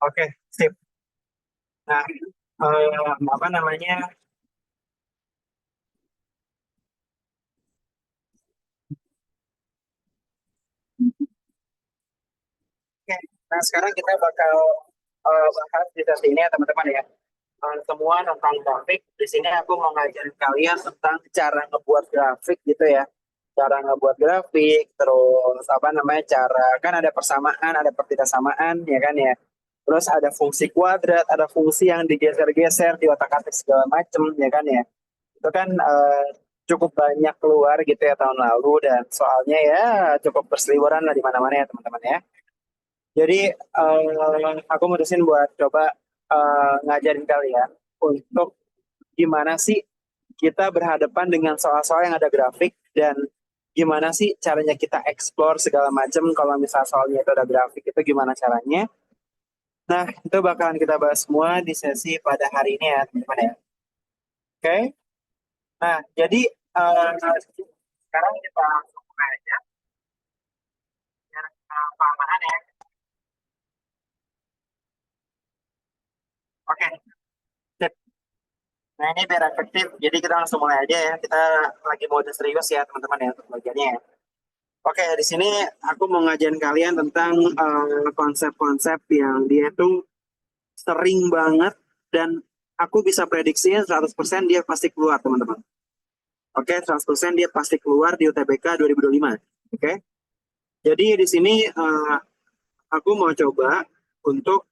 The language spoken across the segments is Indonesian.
Oke, sip. Nah, apa namanya? Oke, nah sekarang kita bakal bahas di sesi ini ya teman-teman ya. Semua tentang grafik. Di sini aku mau ngajarin kalian tentang cara ngebuat grafik gitu ya. Cara ngebuat grafik, terus apa namanya cara kan ada persamaan, ada pertidaksamaan ya kan ya. Terus ada fungsi kuadrat, ada fungsi yang digeser-geser, di otak-atik segala macem ya kan ya. Itu kan cukup banyak keluar gitu ya tahun lalu dan soalnya ya cukup berseliweran lah di mana-mana ya teman-teman ya. Jadi aku mutusin buat coba ngajarin kalian untuk gimana sih kita berhadapan dengan soal-soal yang ada grafik dan gimana sih caranya kita explore segala macam kalau misal soalnya itu ada grafik itu gimana caranya. Nah, itu bakalan kita bahas semua di sesi pada hari ini ya teman-teman ya. Oke. Nah, jadi sekarang kita langsung mulai aja biar kepahaman ya. Oke. Sip. Nah, ini biar efektif. Jadi kita langsung mulai aja ya. Kita lagi mode serius ya, teman-teman ya, untuk bagiannya ya. Oke, di sini aku mau ngajarin kalian tentang konsep-konsep yang dia tuh sering banget dan aku bisa prediksinya 100% dia pasti keluar, teman-teman. Oke, 100% dia pasti keluar di UTBK 2025. Oke. Jadi di sini aku mau coba untuk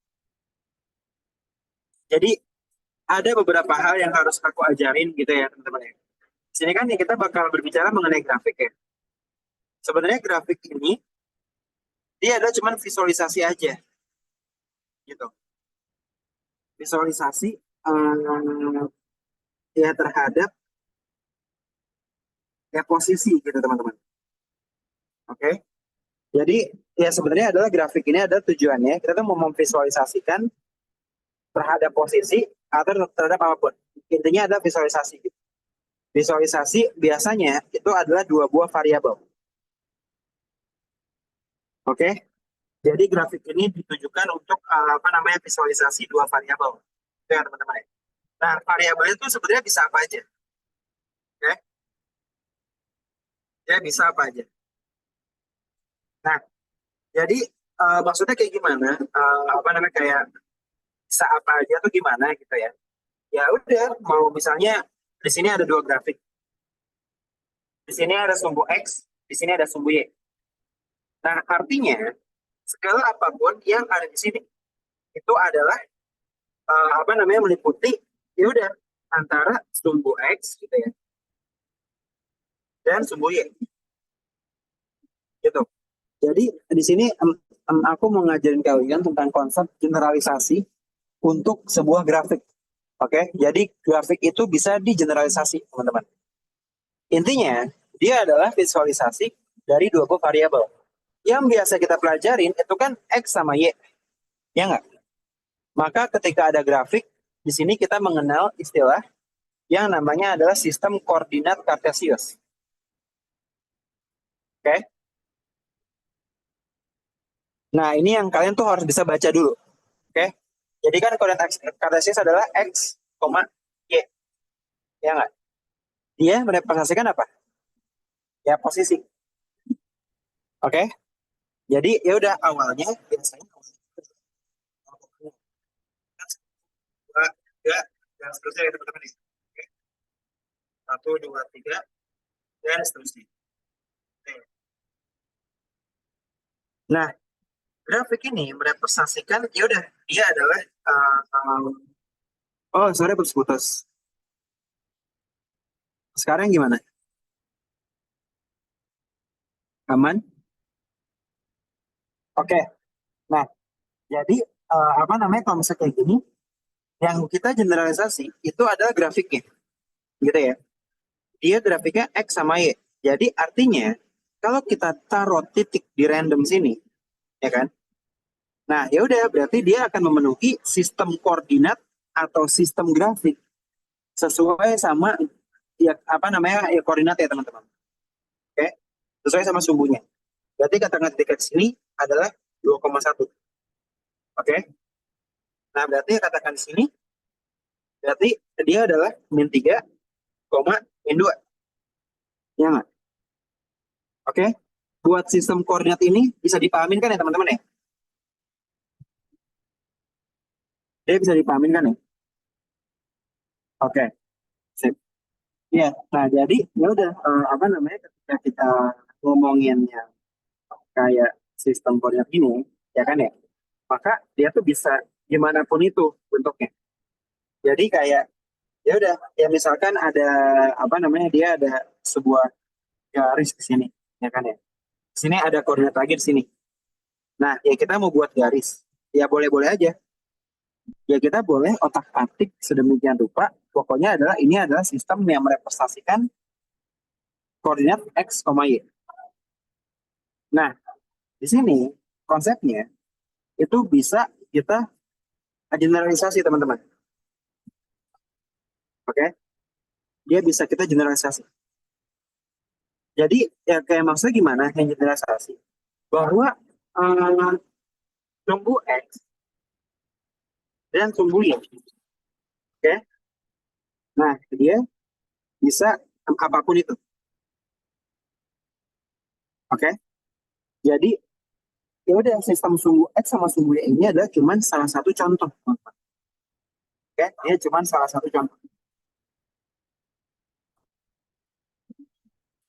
jadi ada beberapa hal yang harus aku ajarin gitu ya, teman-teman ya. Di sini kan kita bakal berbicara mengenai grafik ya. Sebenarnya grafik ini dia adalah cuman visualisasi aja gitu. Visualisasi ya terhadap ya posisi gitu teman-teman. Oke. Jadi ya sebenarnya adalah grafik ini ada tujuannya kita tuh mau memvisualisasikan terhadap posisi atau terhadap apapun. Intinya ada visualisasi. Gitu. Visualisasi biasanya itu adalah dua buah variabel. Oke. Jadi grafik ini ditujukan untuk apa namanya visualisasi dua variabel. Oke, teman-teman. Nah, variabelnya itu sebenarnya bisa apa aja? Oke. Ya bisa apa aja. Nah, jadi maksudnya kayak gimana? Apa namanya kayak bisa apa aja tuh gimana gitu ya? Ya udah, mau misalnya di sini ada dua grafik. Di sini ada sumbu X, di sini ada sumbu Y. Nah, artinya segala apapun yang ada di sini itu adalah apa namanya meliputi ya udah antara sumbu X gitu ya dan sumbu Y gitu. Jadi di sini aku mau ngajarin kalian tentang konsep generalisasi untuk sebuah grafik. Oke, jadi grafik itu bisa digeneralisasi, teman-teman. Intinya, dia adalah visualisasi dari dua buah variabel. Yang biasa kita pelajarin itu kan X sama Y, ya nggak? Maka ketika ada grafik, di sini kita mengenal istilah yang namanya adalah sistem koordinat kartesius. Oke? Nah, ini yang kalian tuh harus bisa baca dulu. Oke? Jadi kan koordinat kartesius adalah X, Y, ya nggak? Dia merepresentasikan apa? Ya posisi. Oke? Jadi ya udah awalnya biasanya dua, tiga, dan seterusnya ya teman-teman. Oke? Satu, dua, tiga, dan seterusnya. Oke. Nah, grafik ini merepresentasikan ya udah dia adalah oh sorry putus-putus. Sekarang gimana? Aman? Oke. Nah, jadi apa namanya kalau misalnya kayak gini, yang kita generalisasi itu adalah grafiknya, gitu ya. Dia grafiknya X sama Y. Jadi artinya kalau kita taruh titik di random sini, ya kan? Nah, ya udah berarti dia akan memenuhi sistem koordinat atau sistem grafik sesuai sama ya apa namanya ya koordinat ya teman-teman. Oke, sesuai sama sumbunya. Berarti katakan titik X ini adalah 2,1. Oke. Nah, berarti katakan di sini, berarti dia adalah min 3, min 2. Ya nggak? Oke? Buat sistem koordinat ini bisa dipahamin kan ya teman-teman ya? Dia bisa dipahamin kan ya? Oke, sip. Iya, nah jadi ya udah apa namanya ketika kita ngomongin yang kayak sistem koordinat ini, ya kan ya, maka dia tuh bisa gimana pun itu bentuknya. Jadi kayak ya udah, ya misalkan ada apa namanya dia ada sebuah garis di sini, ya kan ya. Di sini ada koordinat lagi di sini. Nah, ya kita mau buat garis, ya boleh-boleh aja. Ya kita boleh otak-atik sedemikian rupa. Pokoknya adalah ini adalah sistem yang merepresentasikan koordinat x, y. Nah, di sini konsepnya itu bisa kita generalisasi teman-teman. Oke, dia bisa kita generalisasi. Jadi ya kayak maksudnya gimana yang generalisasi? Bahwa eh, sumbu x dan sumbu y. Oke, nah dia bisa apapun itu. Oke, jadi ya udah sistem sumbu x sama sumbu y ini adalah cuman salah satu contoh. Oke, dia cuman salah satu contoh.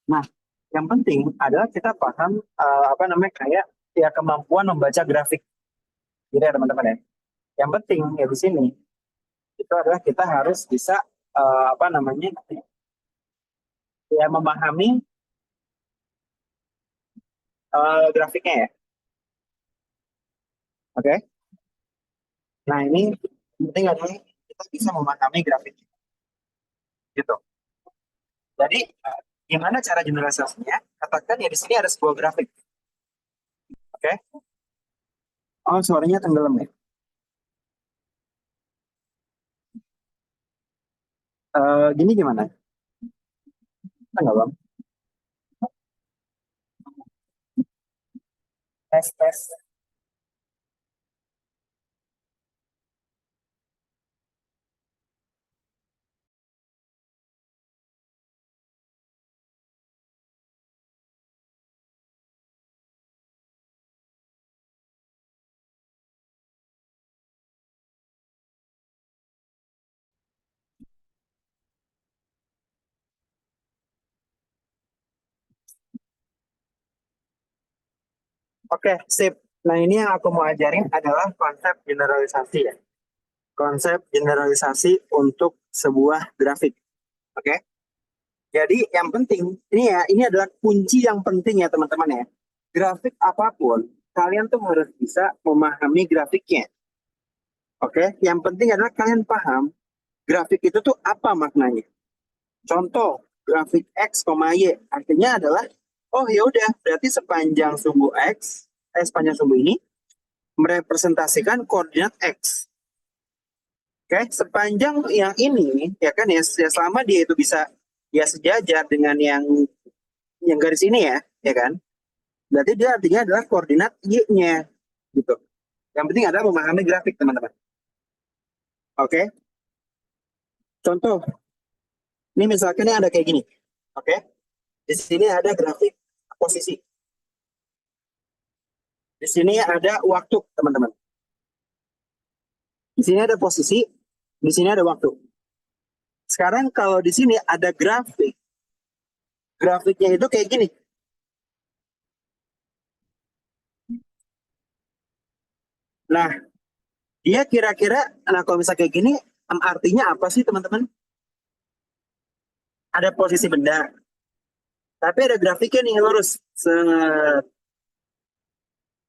Nah, yang penting adalah kita paham apa namanya kayak ya kemampuan membaca grafik gitu ya teman-teman ya. Yang penting ya di sini itu adalah kita harus bisa apa namanya ya memahami grafiknya ya. Oke. Nah, ini penting adalah kita bisa memahami grafik gitu. Jadi gimana cara generalisasinya? Katakan ya di sini ada sebuah grafik. Oke. Oh, suaranya tenggelam ya. Gini gimana? Tenggelam. Tes tes. Oke, sip. Nah, ini yang aku mau ajarin adalah konsep generalisasi ya. Konsep generalisasi untuk sebuah grafik. Oke. Jadi yang penting ini ya, ini adalah kunci yang penting ya teman-teman ya. Grafik apapun, kalian tuh harus bisa memahami grafiknya. Oke. Yang penting adalah kalian paham grafik itu tuh apa maknanya. Contoh, grafik X, Y artinya adalah oh ya udah, berarti sepanjang sumbu X, sepanjang sumbu ini merepresentasikan koordinat X. Oke, sepanjang yang ini ya kan ya, selama dia itu bisa ya sejajar dengan yang garis ini ya kan? Berarti dia artinya adalah koordinat Y-nya gitu. Yang penting adalah memahami grafik teman-teman. Oke, contoh, ini misalkan ini ada kayak gini. Oke, di sini ada grafik posisi. Di sini ada waktu teman-teman. Di sini ada posisi, di sini ada waktu. Sekarang kalau di sini ada grafik, grafiknya itu kayak gini. Nah, dia kira-kira, nah kalau misalnya kayak gini, artinya apa sih teman-teman? Ada posisi benda, tapi ada grafiknya nih lurus.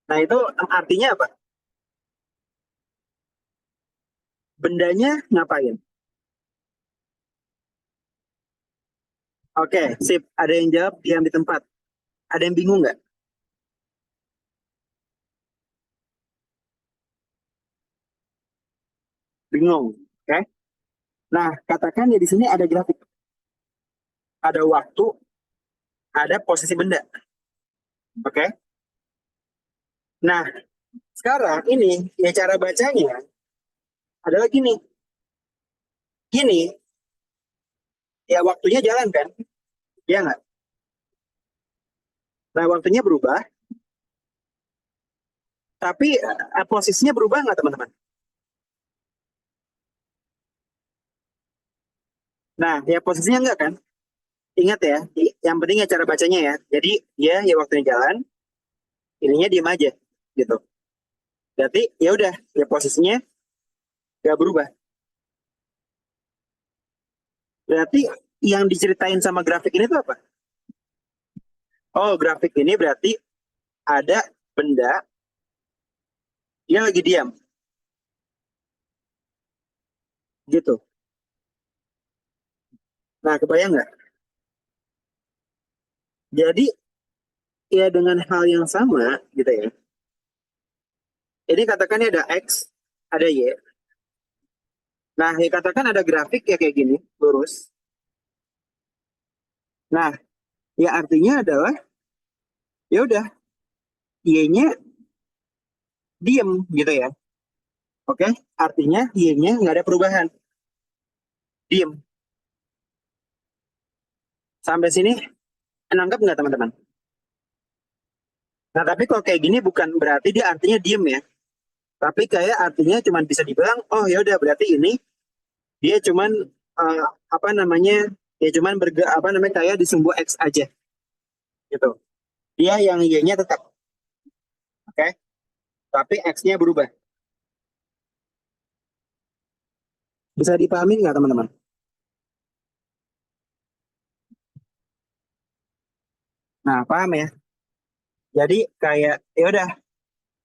Nah itu artinya apa? Bendanya ngapain? Oke, sip. Ada yang jawab diam di tempat. Ada yang bingung nggak? Bingung. Oke. Nah, katakan ya di sini ada grafik, ada waktu, ada posisi benda. Oke. Nah, sekarang ini ya cara bacanya ada lagi nih, gini, ya waktunya jalan kan, ya nggak? Nah waktunya berubah, tapi posisinya berubah nggak teman-teman? Nah ya posisinya nggak kan? Ingat ya, yang penting ya cara bacanya ya. Jadi dia ya waktunya jalan, ininya diem aja gitu. Berarti ya udah, ya posisinya nggak berubah. Berarti yang diceritain sama grafik ini tuh apa? Oh, grafik ini berarti ada benda, dia lagi diam, gitu. Nah, kebayang nggak? Jadi, ya dengan hal yang sama, gitu ya. Ini katakan ada X, ada Y. Nah, ya katakan ada grafik ya kayak gini, lurus. Nah, ya artinya adalah, ya udah, Y-nya diem, gitu ya. Oke, artinya Y-nya nggak ada perubahan, diem. Sampai sini, nangkep nggak teman-teman? Nah, tapi kalau kayak gini bukan berarti dia artinya diem ya. Tapi kayak artinya cuma bisa dibilang, oh ya udah berarti ini dia cuman eh, apa namanya, ya cuman apa namanya kayak di sumbu X aja gitu. Dia yang Y-nya tetap, oke? Tapi X-nya berubah. Bisa dipahami nggak teman-teman? Nah, paham ya? Jadi kayak ya udah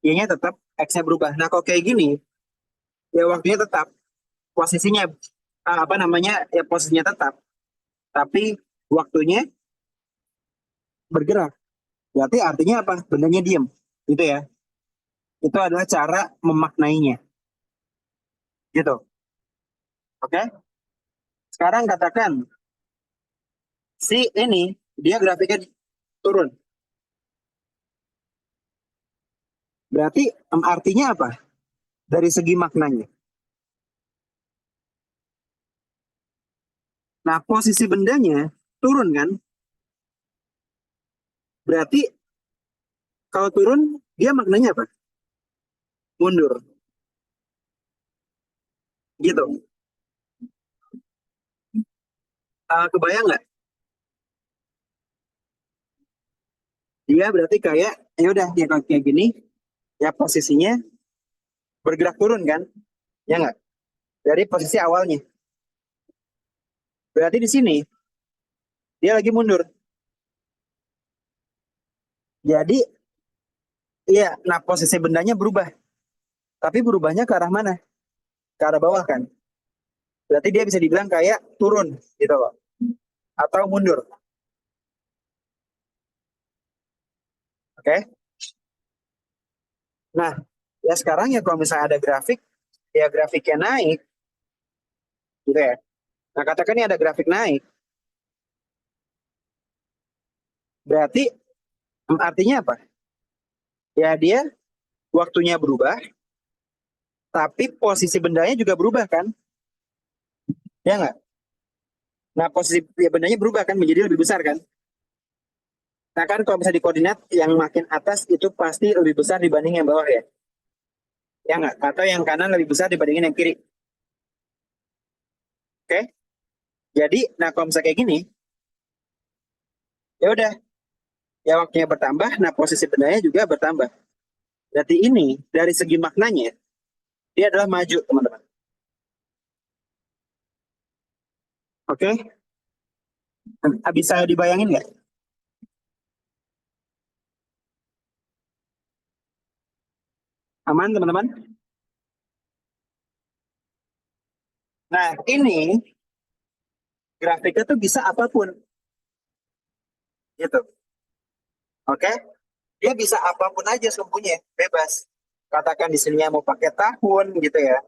Y-nya tetap, X-nya berubah. Nah, kalau kayak gini, ya waktunya tetap, posisinya apa namanya, ya posisinya tetap, tapi waktunya bergerak. Berarti artinya apa? Bendanya diem, gitu ya. Itu adalah cara memaknainya, gitu. Oke? Sekarang katakan si ini dia grafiknya turun. Berarti artinya apa? Dari segi maknanya. Nah, posisi bendanya turun kan? Berarti kalau turun dia maknanya apa? Mundur. Gitu. Kebayang nggak? Dia berarti kayak ya udah dia kayak gini, ya posisinya bergerak turun kan? Ya nggak? Dari posisi awalnya. Berarti di sini dia lagi mundur. Jadi iya, nah posisi bendanya berubah. Tapi berubahnya ke arah mana? Ke arah bawah kan? Berarti dia bisa dibilang kayak turun gitu loh. Atau mundur. Oke? Nah, ya sekarang ya kalau misalnya ada grafik, ya grafiknya naik, gitu ya. Nah, katakan ini ada grafik naik, berarti artinya apa? Ya dia waktunya berubah, tapi posisi bendanya juga berubah kan? Ya nggak? Nah, posisi ya bendanya berubah kan, menjadi lebih besar kan? Nah kan kalau bisa di koordinat, yang makin atas itu pasti lebih besar dibanding yang bawah ya. Ya nggak? Atau yang kanan lebih besar dibandingin yang kiri. Oke? Jadi, nah kalau misalnya kayak gini, ya udah, ya waktunya bertambah, nah posisi bendanya juga bertambah. Berarti ini dari segi maknanya dia adalah maju, teman-teman. Oke? Bisa dibayangin nggak? Aman, teman-teman? Nah, ini grafiknya tuh bisa apapun, gitu. Oke? Dia bisa apapun aja sumpunya, bebas. Katakan di sininya mau pakai tahun, gitu ya.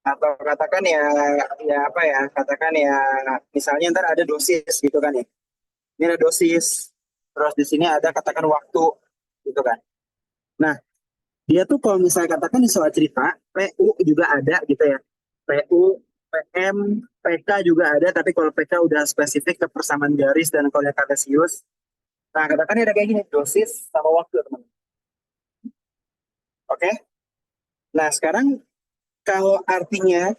Atau katakan ya, ya apa ya? Katakan ya, misalnya ntar ada dosis, gitu kan ya. Ini ada dosis, terus di sini ada katakan waktu, gitu kan. Nah, dia tuh kalau misalnya katakan di soal cerita, PU juga ada, gitu ya. PU, PM, PK juga ada, tapi kalau PK udah spesifik ke persamaan garis dan kalau yang kartesius. Nah, katakan ini ada kayak gini, dosis sama waktu, teman. Oke? Nah, sekarang kalau artinya,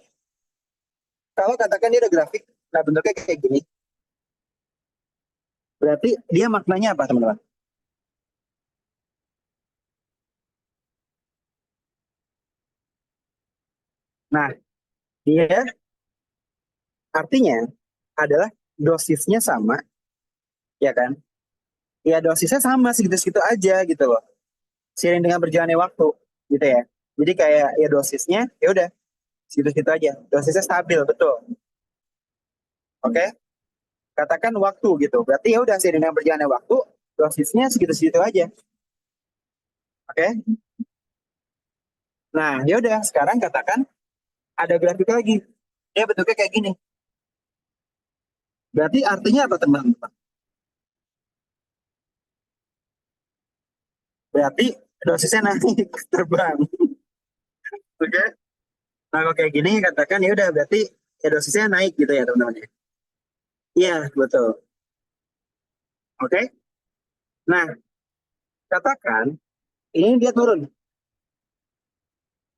kalau katakan dia ada grafik, nah bentuknya kayak gini, berarti dia maknanya apa, teman-teman? Nah, dia artinya adalah dosisnya sama, ya kan? Ya dosisnya sama segitu-segitu aja gitu loh. Seiring dengan berjalannya waktu, gitu ya. Jadi kayak ya dosisnya, ya udah segitu-segitu aja. Dosisnya stabil, betul. Oke? Katakan waktu gitu. Berarti ya udah seiring dengan berjalannya waktu, dosisnya segitu-segitu aja. Oke? Nah, ya udah sekarang katakan ada grafik lagi. Dia bentuknya kayak gini. Berarti artinya apa, teman-teman? Berarti dosisnya naik terbang. Oke? Nah, kalau kayak gini katakan ya udah berarti ya dosisnya naik gitu ya, teman-teman. Iya, betul. Oke? Nah, katakan ini dia turun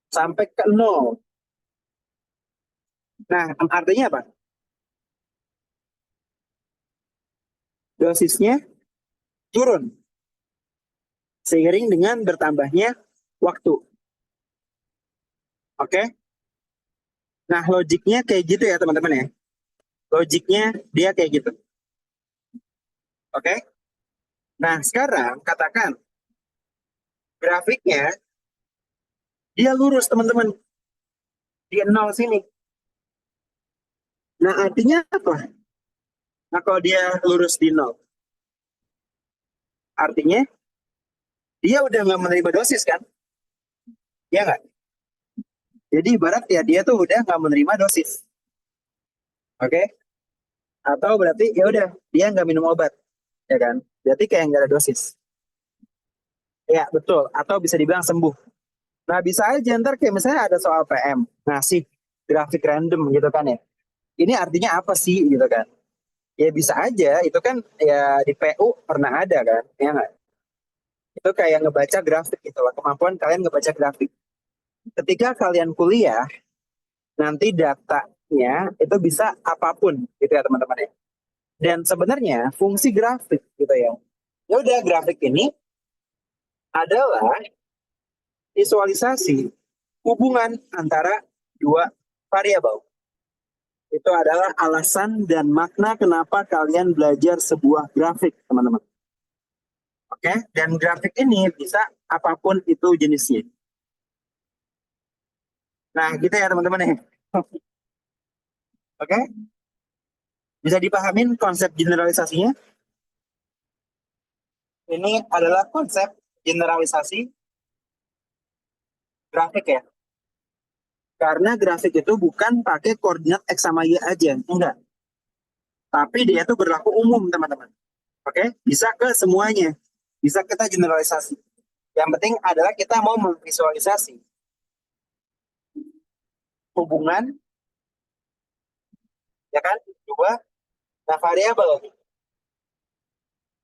sampai ke nol. Nah, artinya apa? Dosisnya turun seiring dengan bertambahnya waktu. Oke? Nah, logiknya kayak gitu ya, teman-teman ya. Logiknya dia kayak gitu. Oke? Nah, sekarang katakan grafiknya dia lurus, teman-teman. Dia nol sini. Nah, artinya apa? Nah, kalau dia lurus di nol, artinya dia udah nggak menerima dosis kan? Ya nggak? Jadi ibarat ya dia tuh udah nggak menerima dosis. Oke? Atau berarti ya udah dia nggak minum obat, ya kan? Berarti kayak nggak ada dosis. Ya betul. Atau bisa dibilang sembuh. Nah bisa aja ntar kayak misalnya ada soal PM, ngasih grafik random gitu kan ya. Ini artinya apa sih gitu kan? Ya bisa aja. Itu kan ya di PU pernah ada kan? Ya nggak? Itu kayak ngebaca grafik gitu loh. Kemampuan kalian ngebaca grafik. Ketika kalian kuliah, nanti datanya itu bisa apapun gitu ya teman-teman ya. Dan sebenarnya fungsi grafik gitu ya. Ya udah grafik ini adalah visualisasi hubungan antara dua variabel. Itu adalah alasan dan makna kenapa kalian belajar sebuah grafik, teman-teman. Oke, dan grafik ini bisa apapun itu jenisnya. Nah, gitu ya teman-teman ya. Oke, bisa dipahamin konsep generalisasinya? Ini adalah konsep generalisasi grafik ya. Karena grafik itu bukan pakai koordinat X sama Y aja, enggak. Tapi dia itu berlaku umum, teman-teman. Oke, bisa ke semuanya. Bisa kita generalisasi. Yang penting adalah kita mau memvisualisasi hubungan, ya kan, dua nah variabel.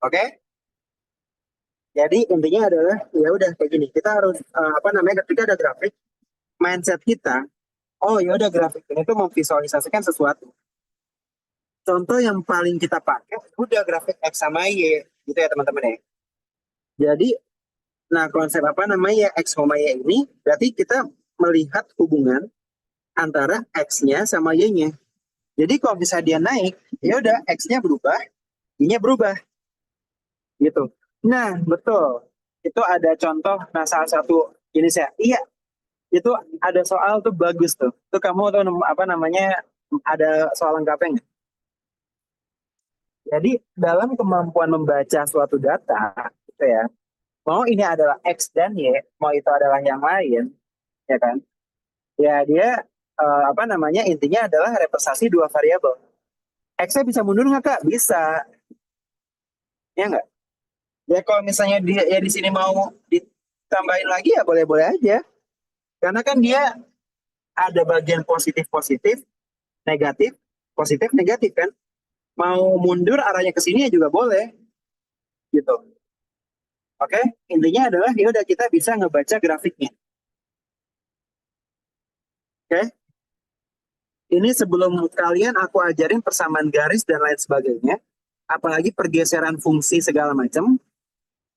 Oke, jadi intinya adalah ya udah kayak gini. Kita harus apa namanya ketika ada grafik, mindset kita, oh ya udah grafik ini tuh memvisualisasikan sesuatu. Contoh yang paling kita pakai udah grafik X sama Y gitu ya teman-teman ya. Jadi nah konsep apa namanya X sama Y ini berarti kita melihat hubungan antara X-nya sama Y-nya. Jadi kalau bisa dia naik, ya udah X-nya berubah, Y-nya berubah gitu. Nah, betul. Itu ada contoh, nah salah satu jenis ya. Iya, itu ada soal tuh bagus tuh. Tuh kamu tuh apa namanya ada soal lengkapnya nggak? Jadi dalam kemampuan membaca suatu data, gitu ya. Mau ini adalah X dan Y, mau itu adalah yang lain, ya kan? Ya dia apa namanya intinya adalah representasi dua variabel. X-nya bisa mundur nggak kak? Bisa, ya nggak? Ya kalau misalnya dia ya di sini mau ditambahin lagi ya boleh-boleh aja. Karena kan dia ada bagian positif-positif, negatif, positif-negatif kan. Mau mundur arahnya ke sini ya juga boleh. Gitu. Oke, intinya adalah ya udah kita bisa ngebaca grafiknya. Oke, ini sebelum kalian aku ajarin persamaan garis dan lain sebagainya, apalagi pergeseran fungsi segala macam.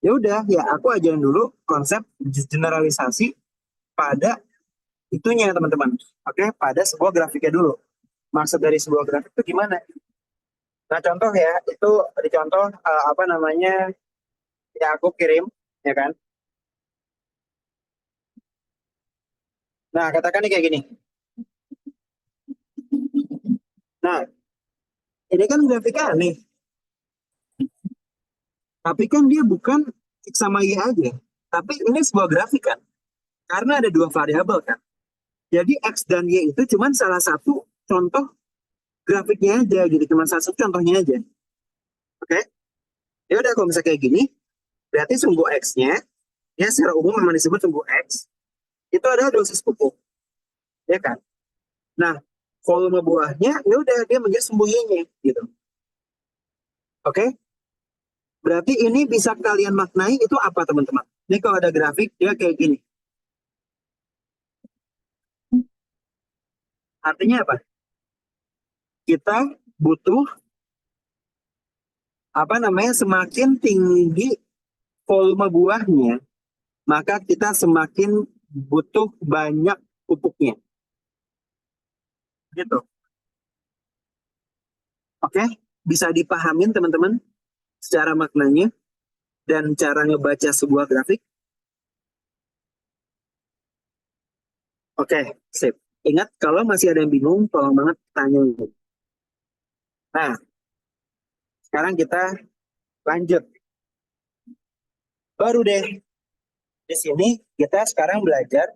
Ya udah, ya aku ajarin dulu konsep generalisasi pada itunya teman-teman. Oke, pada sebuah grafiknya dulu. Maksud dari sebuah grafik itu gimana? Nah, contoh ya, itu di contoh apa namanya ya aku kirim, ya kan? Nah, katakan nih kayak gini. Nah, ini kan grafiknya aneh, tapi kan dia bukan X sama Y aja. Tapi ini sebuah grafik kan, karena ada dua variabel kan. Jadi X dan Y itu cuma salah satu contoh grafiknya aja gitu, cuma salah satu contohnya aja. Oke? Ya udah kalau misalnya kayak gini, berarti sumbu X-nya, ya secara umum memang disebut sumbu X, itu adalah dosis pupuk, ya kan? Nah, volume buahnya, ya udah dia menjadi sumbu Y-nya gitu. Oke? Berarti ini bisa kalian maknai itu apa teman-teman? Ini kalau ada grafik dia kayak gini. Artinya apa? Kita butuh apa namanya semakin tinggi volume buahnya, maka kita semakin butuh banyak pupuknya. Gitu. Oke? Bisa dipahamin teman-teman secara maknanya dan cara ngebaca sebuah grafik? Oke, sip. Ingat kalau masih ada yang bingung, tolong banget tanya. Nah, sekarang kita lanjut. Baru deh di sini kita sekarang belajar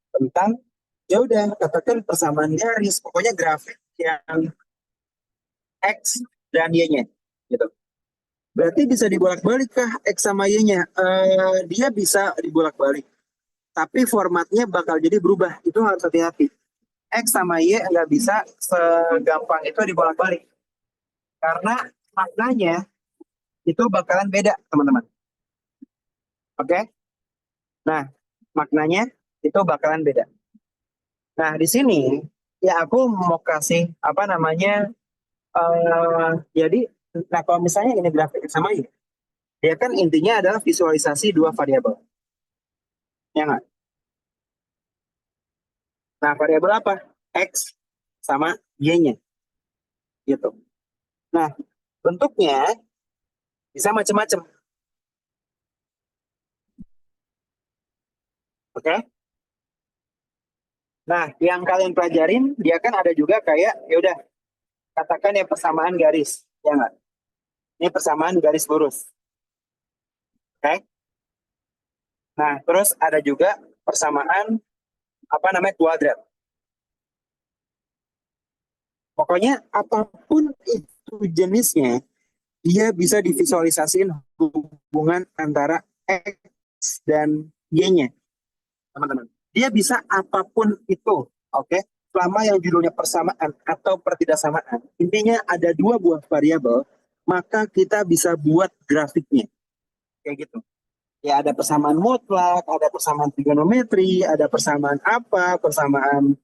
tentang ya udah katakan persamaan garis, pokoknya grafik yang X dan Y-nya gitu. Berarti bisa dibolak-balik kah X sama Y-nya? Dia bisa dibolak-balik. Tapi formatnya bakal jadi berubah. Itu harus hati-hati. X sama Y nggak bisa segampang itu dibolak-balik. Karena maknanya itu bakalan beda, teman-teman. Oke? Nah, maknanya itu bakalan beda. Nah, di sini ya aku mau kasih apa namanya jadi nah kalau misalnya ini grafik sama Y, dia kan intinya adalah visualisasi dua variabel. Ya nggak? Nah, variabel apa? X sama Y-nya. Gitu. Nah, bentuknya bisa macam-macam. Oke? Nah, yang kalian pelajarin, dia kan ada juga kayak, ya udah, katakan ya persamaan garis. Ya nggak? Ini persamaan garis lurus. Oke? Nah, terus ada juga persamaan, apa namanya, kuadrat. Pokoknya apapun itu jenisnya, dia bisa divisualisasikan hubungan antara X dan Y-nya, teman-teman. Dia bisa apapun itu, oke? Selama yang judulnya persamaan atau pertidaksamaan, intinya ada dua buah variabel, maka kita bisa buat grafiknya. Kayak gitu. Ya ada persamaan mutlak, ada persamaan trigonometri, ada persamaan apa, persamaan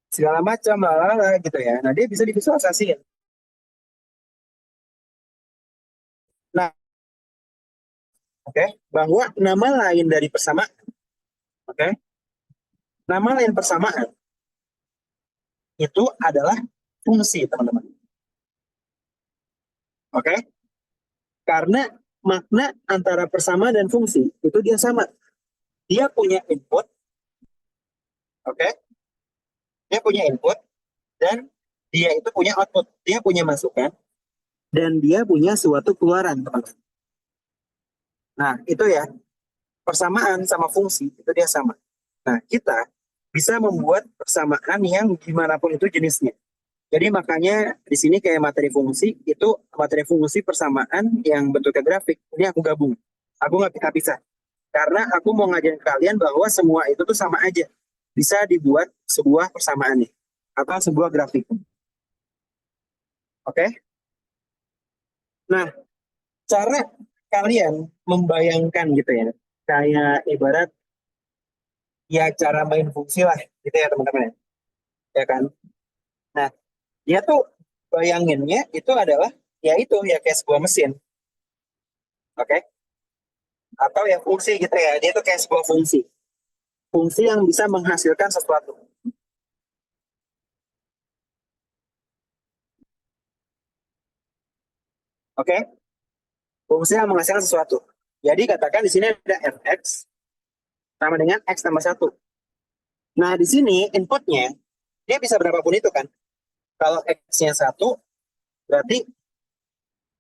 segala macam, lalala, gitu ya. Nah, dia bisa divisualisasikan. Nah, oke, bahwa nama lain dari persamaan, oke, nama lain persamaan itu adalah fungsi, teman-teman. Oke, karena makna antara persamaan dan fungsi itu dia sama. Dia punya input, oke, dia punya input dan dia itu punya output. Dia punya masukan dan dia punya suatu keluaran, teman-teman. Nah, itu ya, persamaan sama fungsi itu dia sama. Nah, kita bisa membuat persamaan yang gimana pun itu jenisnya. Jadi makanya di sini kayak materi fungsi itu materi fungsi persamaan yang bentuknya grafik ini aku gabung. Aku nggak bisa pisah karena aku mau ngajarin kalian bahwa semua itu tuh sama aja. bisa dibuat sebuah persamaan nih, atau sebuah grafik. Oke? Nah, cara kalian membayangkan gitu ya, kayak ibarat ya cara main fungsi lah gitu ya teman-teman ya. Ya kan? Nah, dia tuh bayanginnya itu adalah ya itu ya kayak sebuah mesin. Oke? Atau ya fungsi gitu ya. Dia tuh kayak sebuah fungsi. Fungsi yang bisa menghasilkan sesuatu. Oke? Fungsi yang menghasilkan sesuatu. Jadi katakan di sini ada fx sama dengan x tambah satu. Nah, di sini inputnya dia bisa berapapun itu kan. Kalau x-nya satu, berarti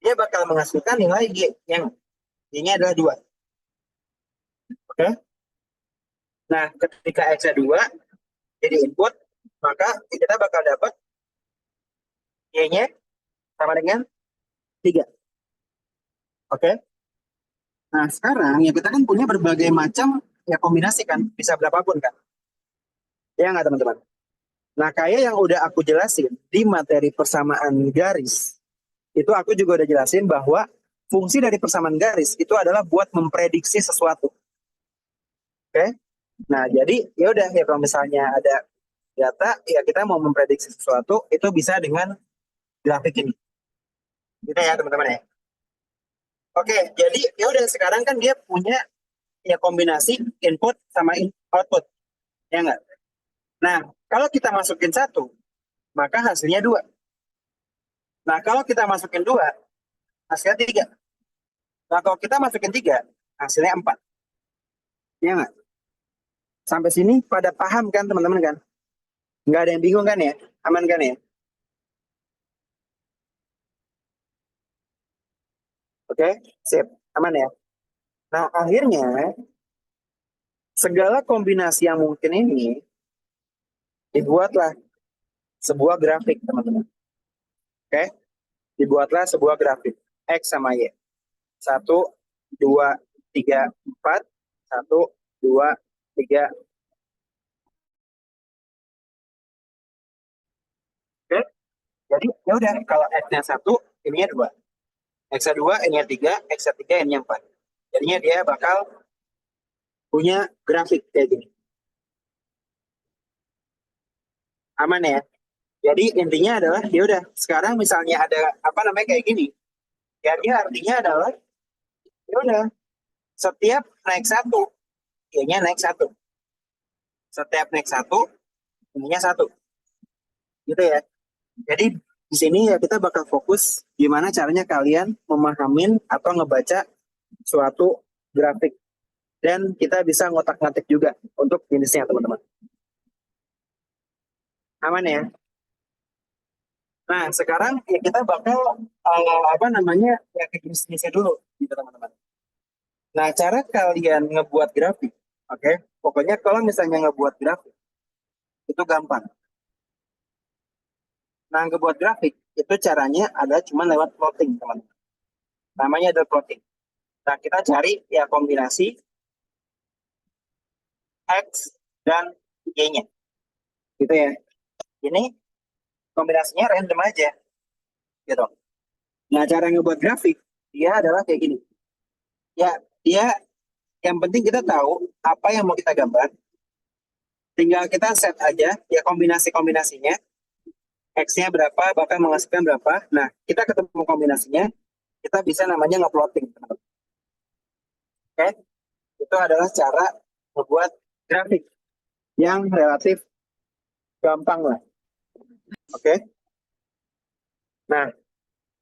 dia bakal menghasilkan nilai y yang y-nya adalah 2. Oke? Nah, ketika x-nya 2 jadi input, maka kita bakal dapat y-nya sama dengan 3. Oke? Nah, sekarang ya kita kan punya berbagai macam ya kombinasi kan, bisa berapapun kan. Ya nggak teman-teman? Nah, kayak yang udah aku jelasin di materi persamaan garis, itu aku juga udah jelasin bahwa fungsi dari persamaan garis itu adalah buat memprediksi sesuatu. Oke? Nah, jadi ya udah ya kalau misalnya ada data, ya kita mau memprediksi sesuatu itu bisa dengan grafik ini. Gitu ya teman-teman ya. Oke, jadi ya udah sekarang kan dia punya ya kombinasi input sama output, ya nggak? Nah, kalau kita masukin satu, maka hasilnya dua. Nah, kalau kita masukin dua, hasilnya tiga. Nah, kalau kita masukin tiga, hasilnya empat. Ya nggak? Sampai sini pada paham kan teman-teman kan? Nggak ada yang bingung kan ya? Aman kan ya? Oke, sip. Aman ya? Nah, akhirnya segala kombinasi yang mungkin ini dibuatlah sebuah grafik, teman-teman. Oke? Dibuatlah sebuah grafik. X sama Y. Satu, dua, tiga, empat. Satu, dua, tiga. Oke? Jadi, ya udah. Kalau X-nya satu, ininya dua. X-nya dua, ininya tiga. X-nya tiga, ininya empat. Jadinya dia bakal punya grafik kayak gini. Aman ya? Jadi intinya adalah ya udah sekarang misalnya ada apa namanya kayak gini. Ya dia artinya adalah ya udah setiap naik satu, y-nya naik satu. Setiap naik satu, ininya satu. Gitu ya. Jadi di sini ya kita bakal fokus gimana caranya kalian memahamin atau ngebaca suatu grafik dan kita bisa ngotak-ngatik juga untuk jenisnya teman-teman. Aman ya? Nah, sekarang ya kita bakal apa namanya ya ke jenis-jenisnya dulu gitu teman-teman. Nah, cara kalian ngebuat grafik, oke? Pokoknya kalau misalnya ngebuat grafik itu gampang. Nah, ngebuat grafik itu caranya ada cuma lewat plotting, teman-teman. Namanya ada plotting. Nah, kita cari ya kombinasi X dan Y-nya. Gitu ya. Ini kombinasinya random aja, gitu. Nah, cara ngebuat grafik dia adalah kayak gini. Ya, dia yang penting kita tahu apa yang mau kita gambar. Tinggal kita set aja ya kombinasi-kombinasinya. X-nya berapa, bakal menghasilkan berapa. Nah, kita ketemu kombinasinya, kita bisa namanya nge-plotting. Oke, itu adalah cara membuat grafik yang relatif gampang lah. Oke, nah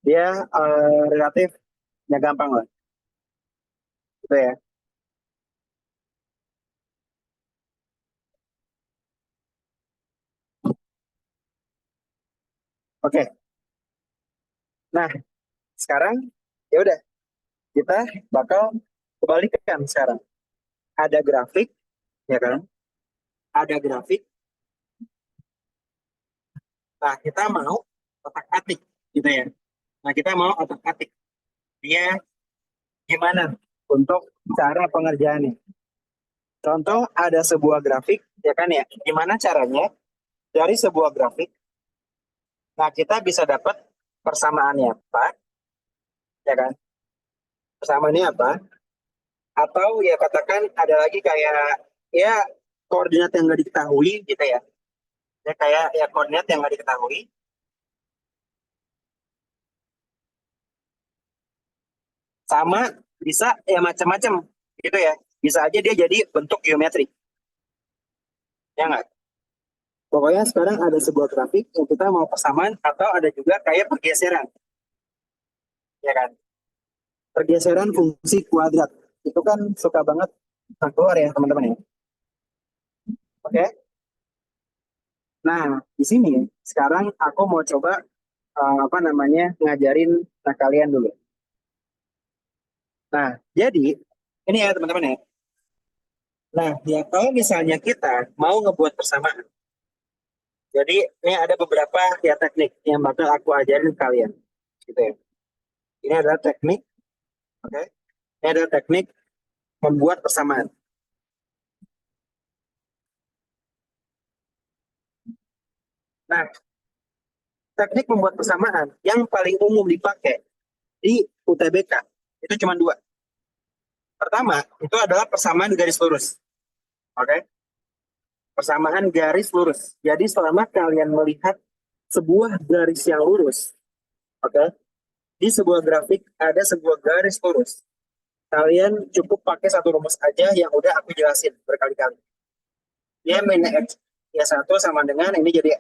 dia relatif ya gampang lah, gitu ya. Oke, nah sekarang ya udah kita bakal kebalikan sekarang. Ada grafik, ya kan? Ada grafik. Nah kita mau otak-atik, gitu ya. Nah kita mau otak-atik dia gimana untuk cara pengerjaannya. Contoh ada sebuah grafik, ya kan ya. Gimana caranya dari sebuah grafik, nah kita bisa dapat persamaannya apa, ya kan? Persamaannya apa? Atau ya katakan ada lagi kayak ya koordinat yang nggak diketahui gitu ya. Ya kayak ya koordinat yang nggak diketahui. Sama bisa ya macam-macam gitu ya. Bisa aja dia jadi bentuk geometri, ya nggak? Pokoknya sekarang ada sebuah grafik yang kita mau persamaan atau ada juga kayak pergeseran, ya kan? Pergeseran fungsi kuadrat itu kan suka banget keluar ya teman-teman ya. Oke. Nah, di sini sekarang aku mau coba apa namanya ngajarin kalian dulu. Nah, jadi ini ya teman-teman ya. Nah, ya kalau misalnya kita mau ngebuat persamaan, jadi ini ada beberapa ya teknik yang bakal aku ajarin ke kalian, gitu ya. Ini adalah teknik, oke? Ini adalah teknik membuat persamaan. Nah, teknik membuat persamaan yang paling umum dipakai di UTBK itu cuma dua. Pertama, itu adalah persamaan garis lurus, oke? Persamaan garis lurus. Jadi selama kalian melihat sebuah garis yang lurus, oke? Di sebuah grafik ada sebuah garis lurus. Kalian cukup pakai satu rumus aja yang udah aku jelasin berkali-kali. Y min X, ya satu sama dengan ini jadi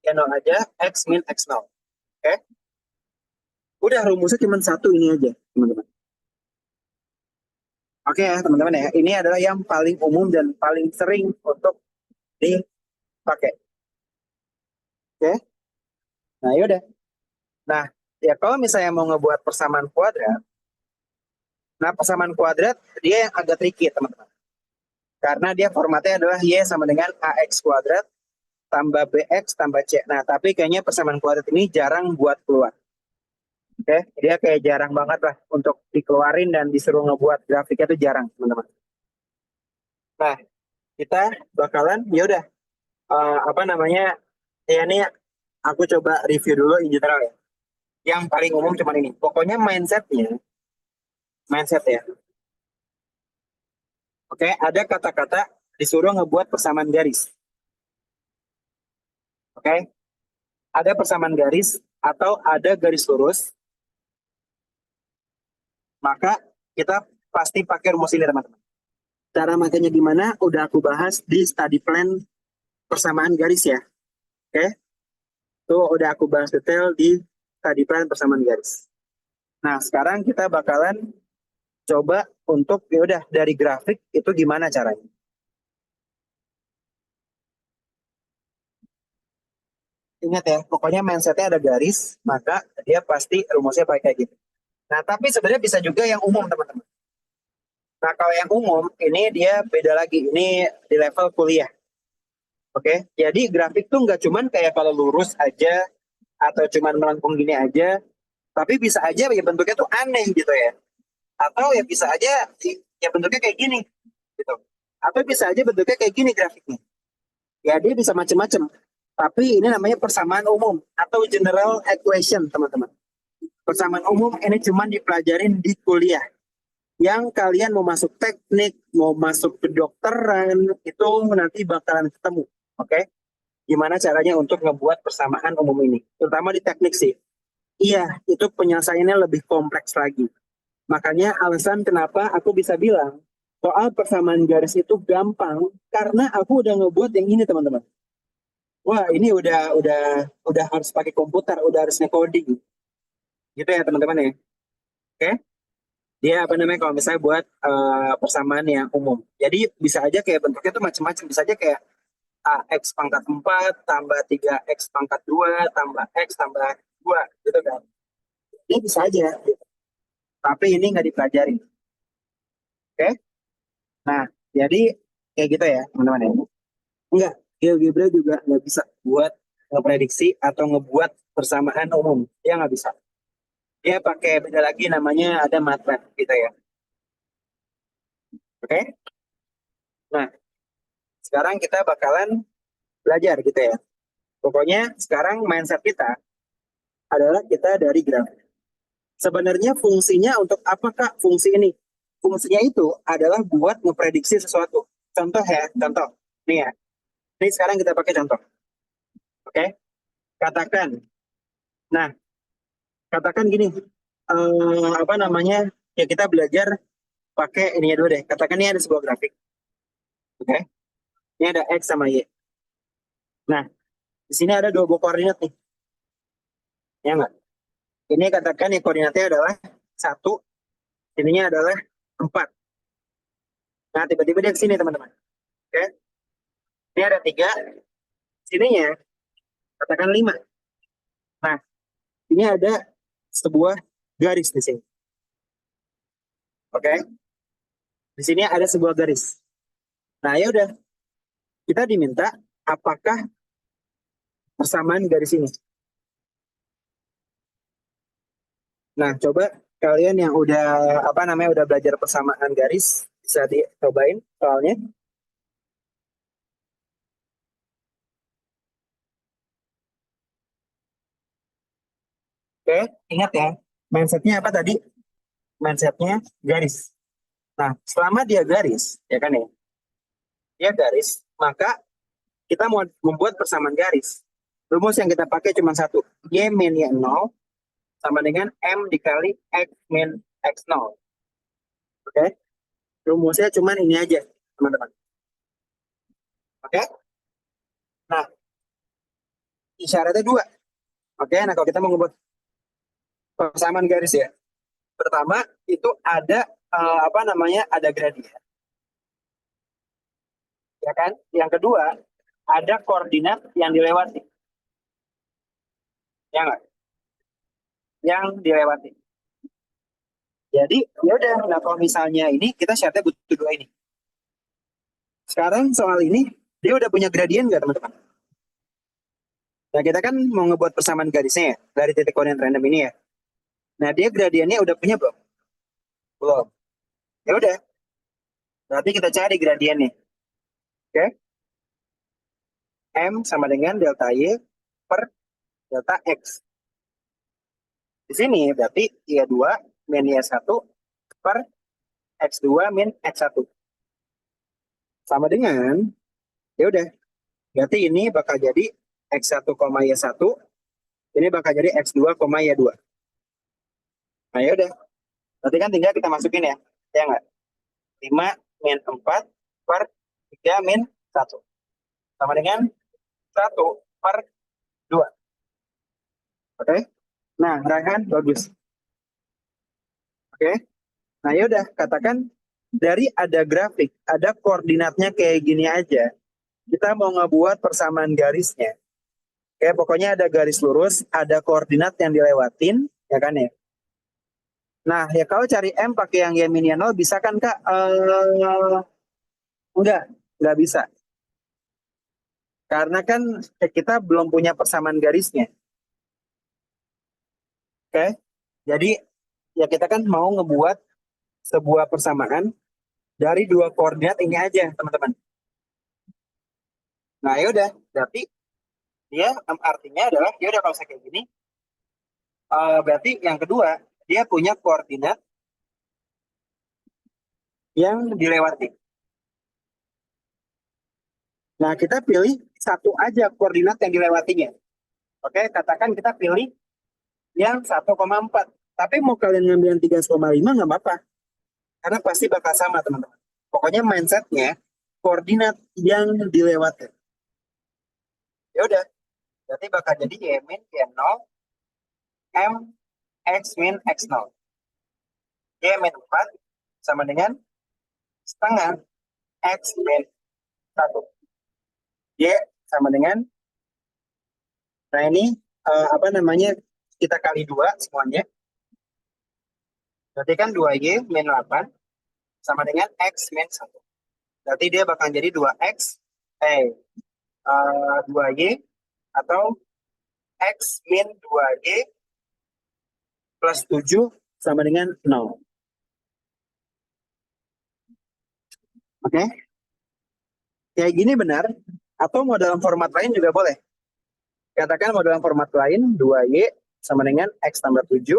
ya nol aja, X min X nol. Oke? Udah rumusnya cuma satu ini aja, teman-teman. Oke ya, teman-teman ya. Ini adalah yang paling umum dan paling sering untuk dipakai. Oke? Nah, yaudah. Nah, ya kalau misalnya mau ngebuat persamaan kuadrat, nah persamaan kuadrat dia yang agak tricky, teman-teman. Karena dia formatnya adalah Y sama dengan AX kuadrat tambah BX tambah C. Nah, tapi kayaknya persamaan kuadrat ini jarang buat keluar. Oke, dia kayak jarang banget lah untuk dikeluarin dan disuruh ngebuat grafiknya itu jarang, teman-teman. Nah, kita bakalan ya udah apa namanya? Ya ini aku coba review dulu in general ya. Yang paling umum cuma ini. Pokoknya mindset ya. Oke, ada kata-kata disuruh ngebuat persamaan garis. Oke, ada persamaan garis atau ada garis lurus, maka kita pasti pakai rumus ini teman-teman. Cara makanya gimana? Udah aku bahas di study plan persamaan garis ya. Oke, tuh udah aku bahas detail di study plan persamaan garis. Nah, sekarang kita bakalan coba untuk ya udah dari grafik itu gimana caranya. Ingat ya, pokoknya mindsetnya ada garis, maka dia pasti rumusnya pakai kayak gitu. Nah, tapi sebenarnya bisa juga yang umum teman-teman. Nah, kalau yang umum ini dia beda lagi. Ini di level kuliah. Oke, jadi grafik tuh nggak cuman kayak kalau lurus aja atau cuman melengkung gini aja, tapi bisa aja ya bentuknya tuh aneh gitu ya. Atau ya bisa aja ya bentuknya kayak gini gitu. Atau bisa aja bentuknya kayak gini grafiknya. Ya dia bisa macam-macam. Tapi ini namanya persamaan umum atau general equation, teman-teman. Persamaan umum ini cuma dipelajarin di kuliah. Yang kalian mau masuk teknik, mau masuk kedokteran, itu nanti bakalan ketemu. Oke? Gimana caranya untuk ngebuat persamaan umum ini? Terutama di teknik sih. Iya, itu penyelesaiannya lebih kompleks lagi. Makanya alasan kenapa aku bisa bilang soal persamaan garis itu gampang karena aku udah ngebuat yang ini teman-teman. Wah, ini udah harus pakai komputer, udah harus coding. Gitu ya teman-teman ya. Oke? Dia apa namanya kalau misalnya buat persamaan yang umum. Jadi bisa aja kayak bentuknya tuh macam-macam. Bisa aja kayak AX pangkat 4 tambah 3X pangkat 2 tambah X tambah 2 gitu kan. Dia bisa aja. Tapi ini nggak dipelajarin. Oke? Nah, jadi kayak gitu ya teman-teman ya. Enggak, GeoGebra juga nggak bisa buat ngeprediksi atau ngebuat persamaan umum. Dia nggak bisa. Dia pakai beda lagi namanya ada MATLAB gitu ya. Oke? Nah, sekarang kita bakalan belajar gitu ya. Pokoknya sekarang mindset kita adalah kita dari grafik. Sebenarnya fungsinya untuk apakah fungsi ini? Fungsinya itu adalah buat ngeprediksi sesuatu. Contoh ya, contoh. Nih ya, ini sekarang kita pakai contoh. Oke, katakan. Nah, katakan gini, apa namanya? Ya kita belajar pakai ini dulu deh. Katakan ini ada sebuah grafik. Oke, ini ada X sama Y. Nah, di sini ada dua buah koordinat nih. Ya nggak? Ini katakan ya koordinatnya adalah satu, ininya adalah 4. Nah, tiba-tiba dia ke sini teman-teman. Oke, ini ada 3, sininya katakan 5. Nah, ini ada sebuah garis di sini. Oke, di sini ada sebuah garis. Nah, ya udah, kita diminta apakah persamaan garis ini. Nah, coba kalian yang udah apa namanya udah belajar persamaan garis bisa dicobain soalnya. Oke, ingat ya, mindsetnya apa tadi? Mindsetnya garis. Nah, selama dia garis, ya kan ya, dia garis, maka kita mau membuat persamaan garis. Rumus yang kita pakai cuma satu, y min y 0 sama dengan m dikali x min x 0. Oke, rumusnya cuma ini aja, teman-teman. Oke, nah isyaratnya dua. Oke, nah kalau kita mau membuat persamaan garis ya, pertama itu ada apa namanya ada gradien, ya kan? Yang kedua ada koordinat yang dilewati, ya nggak? Yang dilewati. Jadi ya udah, nah kalau misalnya ini kita syaratnya butuh dua ini. Sekarang soal ini dia udah punya gradien nggak teman-teman? Nah kita kan mau ngebuat persamaan garisnya ya dari titik koordinat random ini ya. Nah dia gradiennya udah punya belum? Belum. Ya udah, berarti kita cari gradiennya. Oke, m sama dengan delta y per delta x. Di sini berarti y2 min y1 per x2 min x1. Sama dengan, ya udah, berarti ini bakal jadi x1, y1, ini bakal jadi x2, y2. Nah ya udah, berarti kan tinggal kita masukin ya nggak? 5 min 4 per 3 min 1. Sama dengan 1 per 2. Oke? Nah, Raihan, bagus. Oke? Nah ya udah, katakan dari ada grafik, ada koordinatnya kayak gini aja, kita mau ngebuat persamaan garisnya. Oke, pokoknya ada garis lurus, ada koordinat yang dilewatin, ya kan ya? Nah, ya kalau cari M pakai yang Y min 0, bisa kan Kak? Enggak bisa. Karena kan kita belum punya persamaan garisnya. Oke, jadi ya kita kan mau ngebuat sebuah persamaan dari dua koordinat ini aja, teman-teman. Nah, ya udah, berarti dia artinya adalah ya udah kalau saya kayak gini, berarti yang kedua dia punya koordinat yang dilewati. Nah, kita pilih satu aja koordinat yang dilewatinya. Oke, katakan kita pilih yang 1,4. Tapi mau kalian ngambil yang 3,5 nggak apa-apa. Karena pasti bakal sama, teman-teman. Pokoknya mindsetnya koordinat yang dilewati. Ya udah, berarti bakal jadi y min y0 m x min x0. Y min 4 sama dengan setengah x min 1. Y sama dengan, nah ini apa namanya, kita kali 2 semuanya. Berarti kan 2y min 8 sama dengan x min 1. Berarti dia bakal jadi 2x, 2y atau x min 2y plus 7 sama dengan 0. Oke? Kayak gini benar, atau mau dalam format lain juga boleh. Katakan mau dalam format lain, 2Y sama dengan X tambah 7,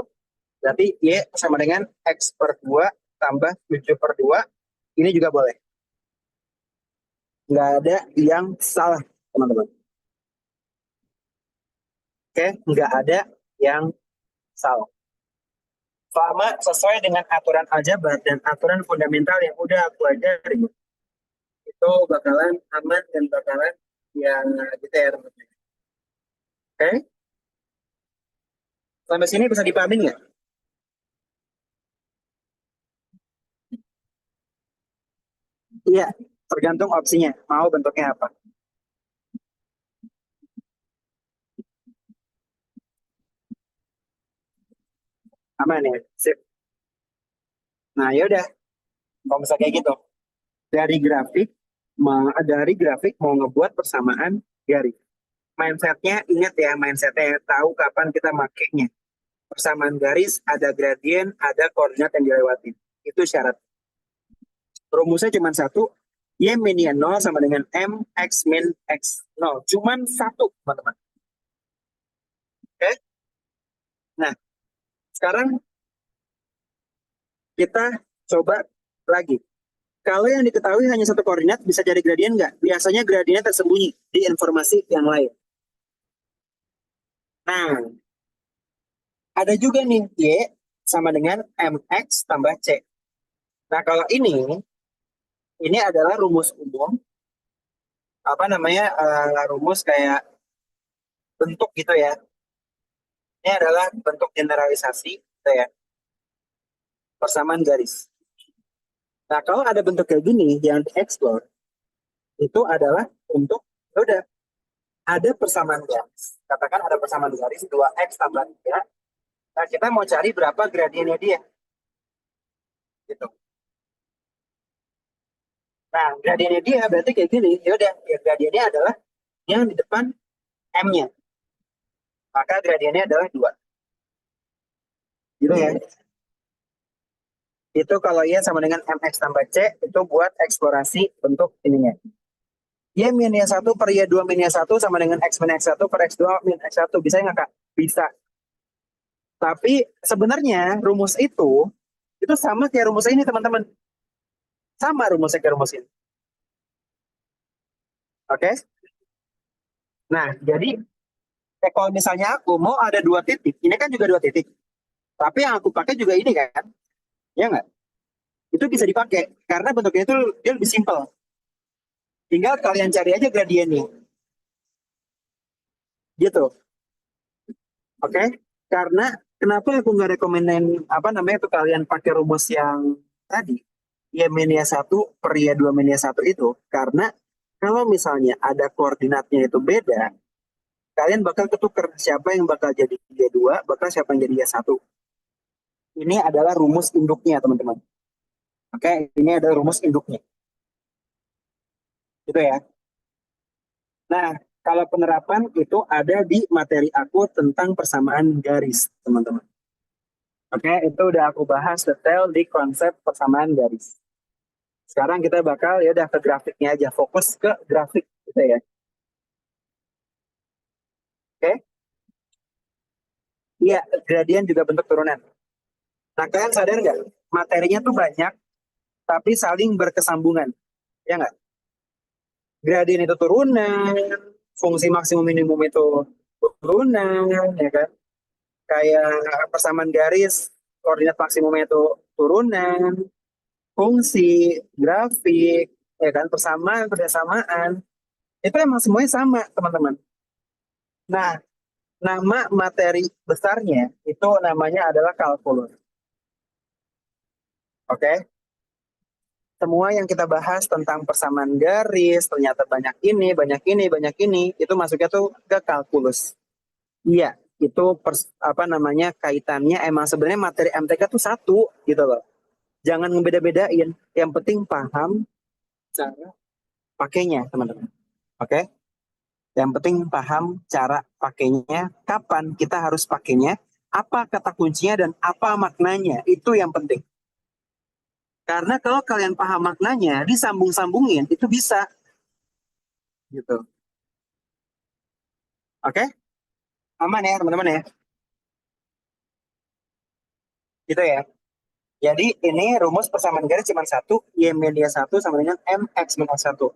berarti Y sama dengan X per 2 tambah 7 per 2, ini juga boleh. Nggak ada yang salah, teman-teman. Oke, nggak ada yang salah. Selama sesuai dengan aturan aljabar dan aturan fundamental yang udah aku ajarin, itu bakalan aman dan bakalan yang gitu ya, teman-teman. Oke, sampai sini bisa dipahamin nggak? Iya, tergantung opsinya. Mau bentuknya apa? Aman ya? Sip. Nah, yaudah. Kalau misalnya kayak gitu, dari grafik, dari grafik mau ngebuat persamaan garis. Mindsetnya, ingat ya, mindsetnya tahu kapan kita makainya. Persamaan garis, ada gradien, ada koordinat yang dilewati. Itu syarat. Rumusnya cuma satu, Y min Y 0 sama dengan M X min X 0. Cuman satu, teman-teman. Oke? Nah, sekarang kita coba lagi. Kalau yang diketahui hanya satu koordinat, bisa jadi gradien nggak? Biasanya gradiennya tersembunyi di informasi yang lain. Nah, ada juga nih, Y sama dengan MX tambah C. Nah, kalau ini adalah rumus umum, apa namanya, rumus kayak bentuk gitu ya. Ini adalah bentuk generalisasi, gitu ya, persamaan garis. Nah, kalau ada bentuk kayak gini yang dieksplor, itu adalah untuk, ya udah, ada persamaan garis. Katakan ada persamaan garis 2X tambah 3. Nah, kita mau cari berapa gradiennya dia. Gitu. Nah, gradiennya dia berarti kayak gini. Ya udah, ya gradiennya adalah yang di depan M-nya. Maka gradiennya adalah 2. Gitu ya. Itu kalau Y sama dengan MX tambah C, itu buat eksplorasi bentuk ininya. Y min Y1 per Y2 min Y1 sama dengan X min X1 per X2 min X1. Bisa nggak, Kak? Bisa. Tapi sebenarnya rumus itu sama kayak rumus ini, teman-teman. Sama rumusnya kayak rumus ini. Oke? Nah, jadi kalau misalnya aku mau ada 2 titik, ini kan juga 2 titik. Tapi yang aku pakai juga ini kan, ya nggak? Itu bisa dipakai karena bentuknya itu dia lebih simpel. Tinggal kalian cari aja gradiennya, gitu. Oke? Karena kenapa aku nggak rekomenin apa namanya itu kalian pakai rumus yang tadi, Y min Y1 per Y2 min Y1 itu, karena kalau misalnya ada koordinatnya itu beda, kalian bakal ketuker siapa yang bakal jadi Y2, bakal siapa yang jadi Y1. Ini adalah rumus induknya, teman-teman. Oke, ini adalah rumus induknya. Gitu ya. Nah, kalau penerapan itu ada di materi aku tentang persamaan garis, teman-teman. Oke, itu udah aku bahas detail di konsep persamaan garis. Sekarang kita bakal ya udah ke grafiknya aja, fokus ke grafik gitu ya. Oke, iya, gradien juga bentuk turunan. Nah, kalian sadar nggak? Materinya tuh banyak, tapi saling berkesambungan. Ya nggak? Gradien itu turunan, fungsi maksimum minimum itu turunan, ya kan? Kayak persamaan garis, koordinat maksimumnya itu turunan, fungsi, grafik, ya kan? Persamaan, persamaan, itu emang semuanya sama, teman-teman. Nah, nama materi besarnya itu namanya adalah kalkulus. Oke? Semua yang kita bahas tentang persamaan garis, ternyata banyak ini, banyak ini, banyak ini, itu masuknya tuh ke kalkulus. Iya, itu apa namanya kaitannya emang sebenarnya materi MTK tuh satu gitu loh. Jangan ngebeda-bedain. Yang penting paham cara pakainya, teman-teman. Oke? Yang penting paham cara pakainya, kapan kita harus pakainya, apa kata kuncinya dan apa maknanya. Itu yang penting. Karena kalau kalian paham maknanya, disambung-sambungin, itu bisa. gitu. Oke, aman ya teman-teman ya. Gitu ya. Jadi ini rumus persamaan garis cuma satu, Y media satu sama dengan MX minus satu.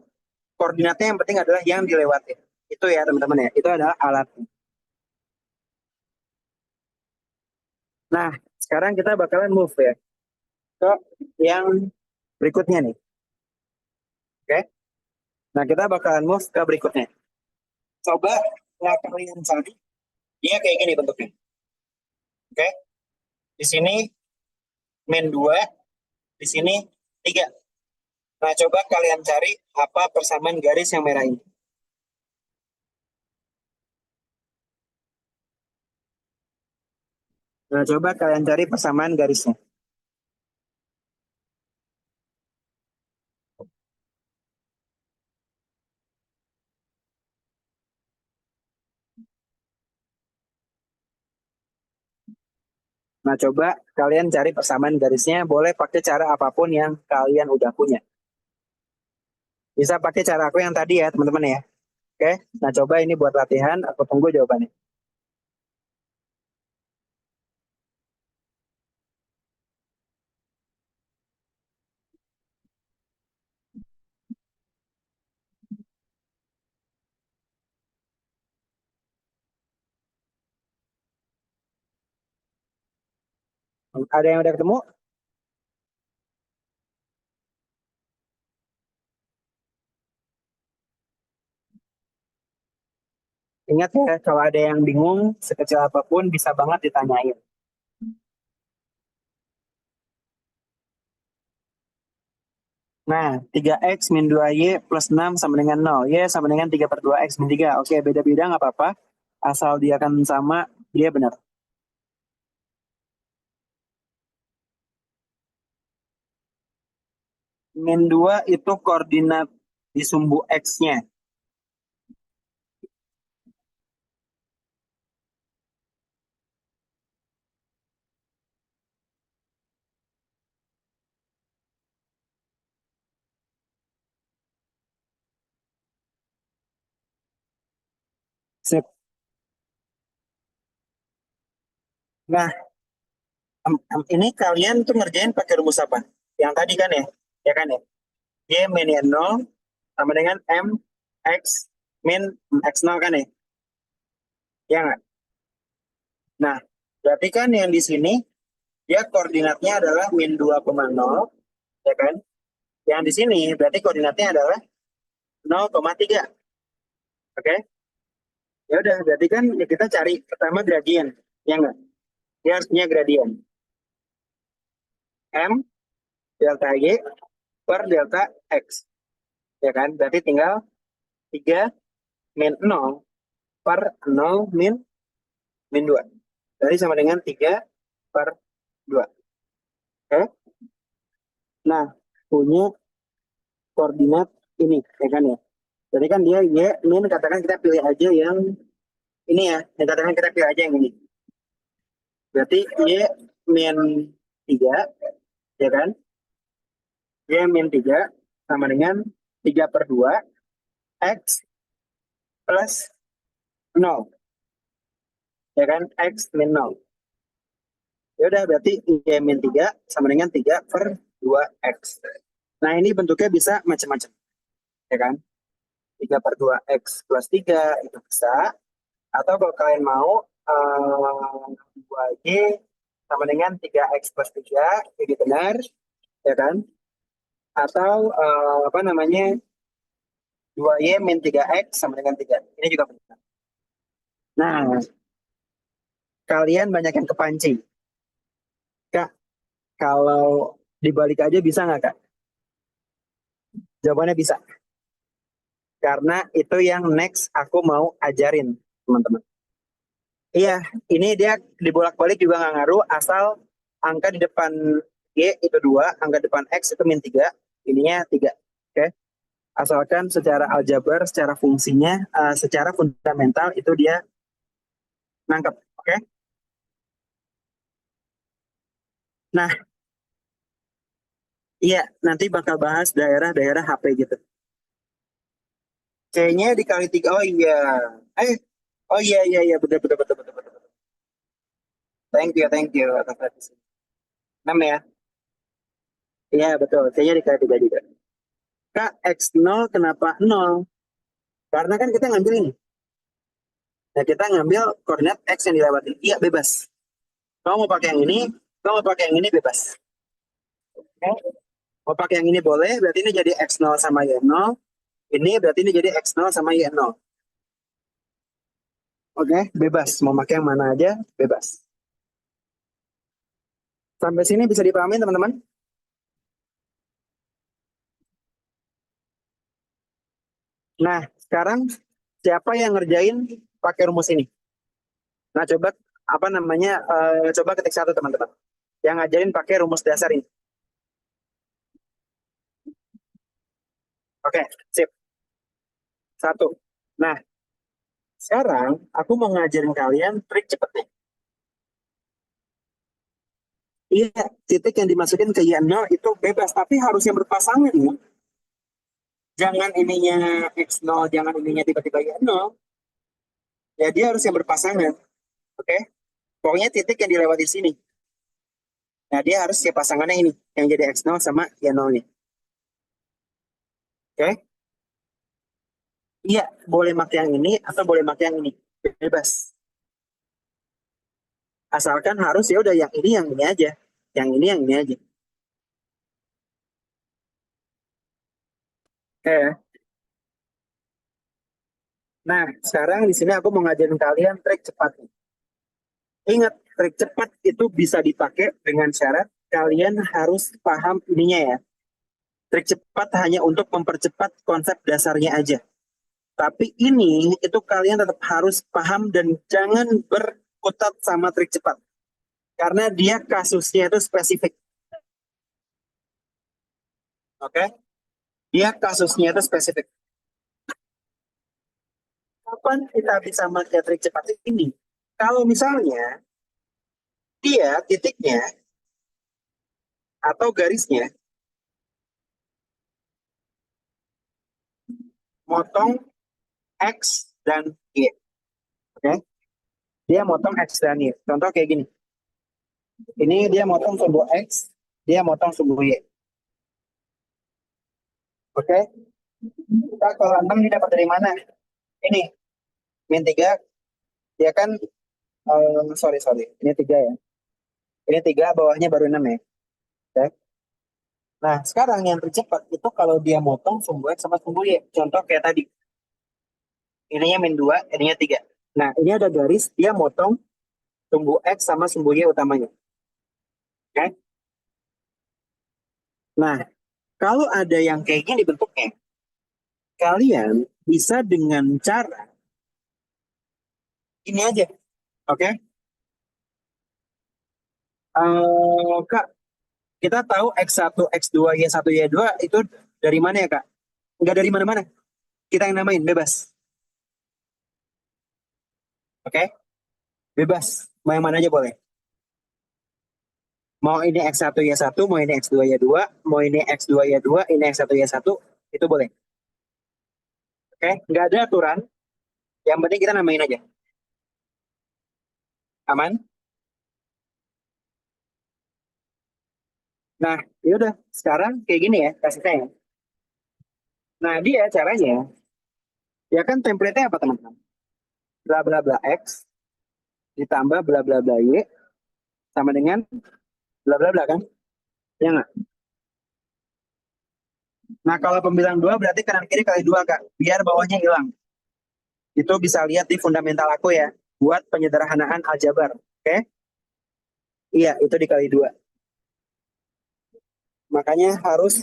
Koordinatnya yang penting adalah yang dilewati. Itu ya teman-teman ya. Itu adalah alat. Nah, sekarang kita bakalan move ya ke yang berikutnya nih. Oke. Nah, kita bakalan move ke berikutnya. Coba nggak kalian cari. Dia kayak gini bentuknya. Oke. Di sini min 2, di sini 3. Nah, coba kalian cari apa persamaan garis yang merah ini. Nah, coba kalian cari persamaan garisnya. Nah, coba kalian cari persamaan garisnya. Boleh pakai cara apapun yang kalian udah punya. Bisa pakai cara aku yang tadi ya, teman-teman ya. Oke. Nah, coba ini buat latihan. Aku tunggu jawabannya. Ada yang udah ketemu? Ingat ya, kalau ada yang bingung, sekecil apapun bisa banget ditanyain. Nah, 3x min 2y plus 6 sama dengan 0. Y sama dengan 3 per 2x min 3. Oke, beda-beda nggak apa-apa. Asal dia akan sama, dia benar. Min 2 itu koordinat di sumbu x-nya. Sip. Nah, ini kalian tuh ngerjain pakai rumus apa? Yang tadi kan ya? Ya kan ya? Y min y 0 sama dengan M X min X 0 kan ya? Ya nggak? Nah, berarti kan yang di sini dia koordinatnya adalah min 2,0, ya kan? Yang di sini berarti koordinatnya adalah 0,3. Oke? Ya udah, berarti kan ya kita cari pertama gradien, ya nggak? Dia harus punya gradien. M delta Y per delta X. Ya kan? Berarti tinggal 3 min 0 per 0 min 2. Jadi sama dengan 3 per 2. Oke? Nah, punya koordinat ini, ya kan ya? Jadi kan dia Y min, katakan kita pilih aja yang ini ya. Yang katakan kita pilih aja yang ini. Berarti Y min 3, ya kan? Y min 3 sama dengan 3 per 2 X plus 0. Ya kan? X min 0. Ya udah, berarti Y min 3 sama dengan 3 per 2 X. Nah, ini bentuknya bisa macam-macam. Ya kan? 3 per 2 X plus 3 itu bisa. Atau kalau kalian mau 2Y sama dengan 3X plus 3, jadi benar. Ya kan? Atau apa namanya, 2Y min 3X sama dengan 3. Ini juga benar. Nah, kalian banyak yang kepancing. Kak, kalau dibalik aja bisa nggak, Kak? Jawabannya bisa. Karena itu yang next aku mau ajarin, teman-teman. Iya, ini dia dibolak-balik juga nggak ngaruh, asal angka di depan Y itu 2, angka depan X itu min 3, ininya 3. Oke? Asalkan secara aljabar, secara fungsinya, secara fundamental itu dia nangkep. Oke? Nah, iya, nanti bakal bahas daerah-daerah HP gitu. C-nya dikali 3. Oh iya. Eh, oh iya, iya, iya. Betul, betul, betul, betul, betul. Thank you atas revisi. 6 ya? Iya, betul. C-nya dikali 3 juga. Kak, X0 kenapa 0? Karena kan kita ngambil ini. Nah, kita ngambil koordinat X yang dilewati. Iya, bebas. Kamu mau pakai yang ini, kamu mau pakai yang ini, bebas. Oke? Mau pakai yang ini boleh, berarti ini jadi X0 sama Y0. Ini berarti ini jadi X0 sama Y0. Oke, bebas. Mau pakai yang mana aja, bebas. Sampai sini bisa dipahami, teman-teman? Nah, sekarang siapa yang ngerjain pakai rumus ini? Nah, coba apa namanya? Coba ketik satu, teman-teman. Yang ngajarin pakai rumus dasar ini. Oke, sip. Satu. Nah, sekarang aku mau ngajarin kalian trik cepetnya. Iya, titik yang dimasukin ke Y0 itu bebas, tapi harus yang berpasangan ya. Jangan ininya X0, jangan ininya tiba-tiba Y0. Ya, dia harus yang berpasangan. Oke? Pokoknya titik yang dilewati sini. Nah, dia harus ya pasangannya ini, yang jadi X0 sama Y0-nya. Oke? Iya, boleh pakai yang ini atau boleh pakai yang ini. Bebas. Asalkan harus ya udah yang ini aja. Yang ini aja. Oke. Nah, sekarang di sini aku mau ngajarin kalian trik cepat. Ingat, trik cepat itu bisa dipakai dengan syarat kalian harus paham ininya ya. Trik cepat hanya untuk mempercepat konsep dasarnya aja. Tapi ini itu kalian tetap harus paham dan jangan berkutat sama trik cepat. Karena dia kasusnya itu spesifik. Oke? Dia kasusnya itu spesifik. Kapan kita bisa pakai trik cepat ini? Kalau misalnya dia titiknya atau garisnya motong X dan Y. Oke? Dia motong X dan Y. Contoh kayak gini. Ini dia motong sumbu X, dia motong sumbu Y. Oke? Kita kalau 6 ini dapat dari mana? Ini, min 3, ya kan, sorry, sorry. Ini 3 ya. Ini 3, bawahnya baru 6 ya. Oke? Nah, sekarang yang tercepat itu kalau dia motong sumbu X sama sumbu Y. Contoh kayak tadi. Ininya min 2, ininya 3. Nah, ini ada garis, dia motong sumbu X sama sumbu Y utamanya. Oke? Nah, kalau ada yang kayak gini bentuknya, kalian bisa dengan cara ini aja. Oke? Kak, kita tahu X1, X2, Y1, Y2 itu dari mana ya, Kak? Nggak dari mana-mana. Kita yang namain, bebas. Oke? Bebas. Mau yang mana aja boleh. Mau ini X1, Y1, mau ini X2, Y2, mau ini X2, Y2, ini X1, Y1, itu boleh. Oke? Nggak ada aturan. Yang penting kita namain aja. Aman? Nah, yaudah. Sekarang kayak gini ya, kasihnya ya. Nah, dia caranya, ya kan template-nya apa, teman-teman? Bla bla bla X ditambah bla bla bla Y sama dengan bla bla bla kan? Ya nggak? Nah, kalau pembilang dua berarti kanan kiri kali dua, Kak. Biar bawahnya hilang. Itu bisa lihat di fundamental aku ya. Buat penyederhanaan aljabar. Oke? Iya, itu dikali dua. Makanya harus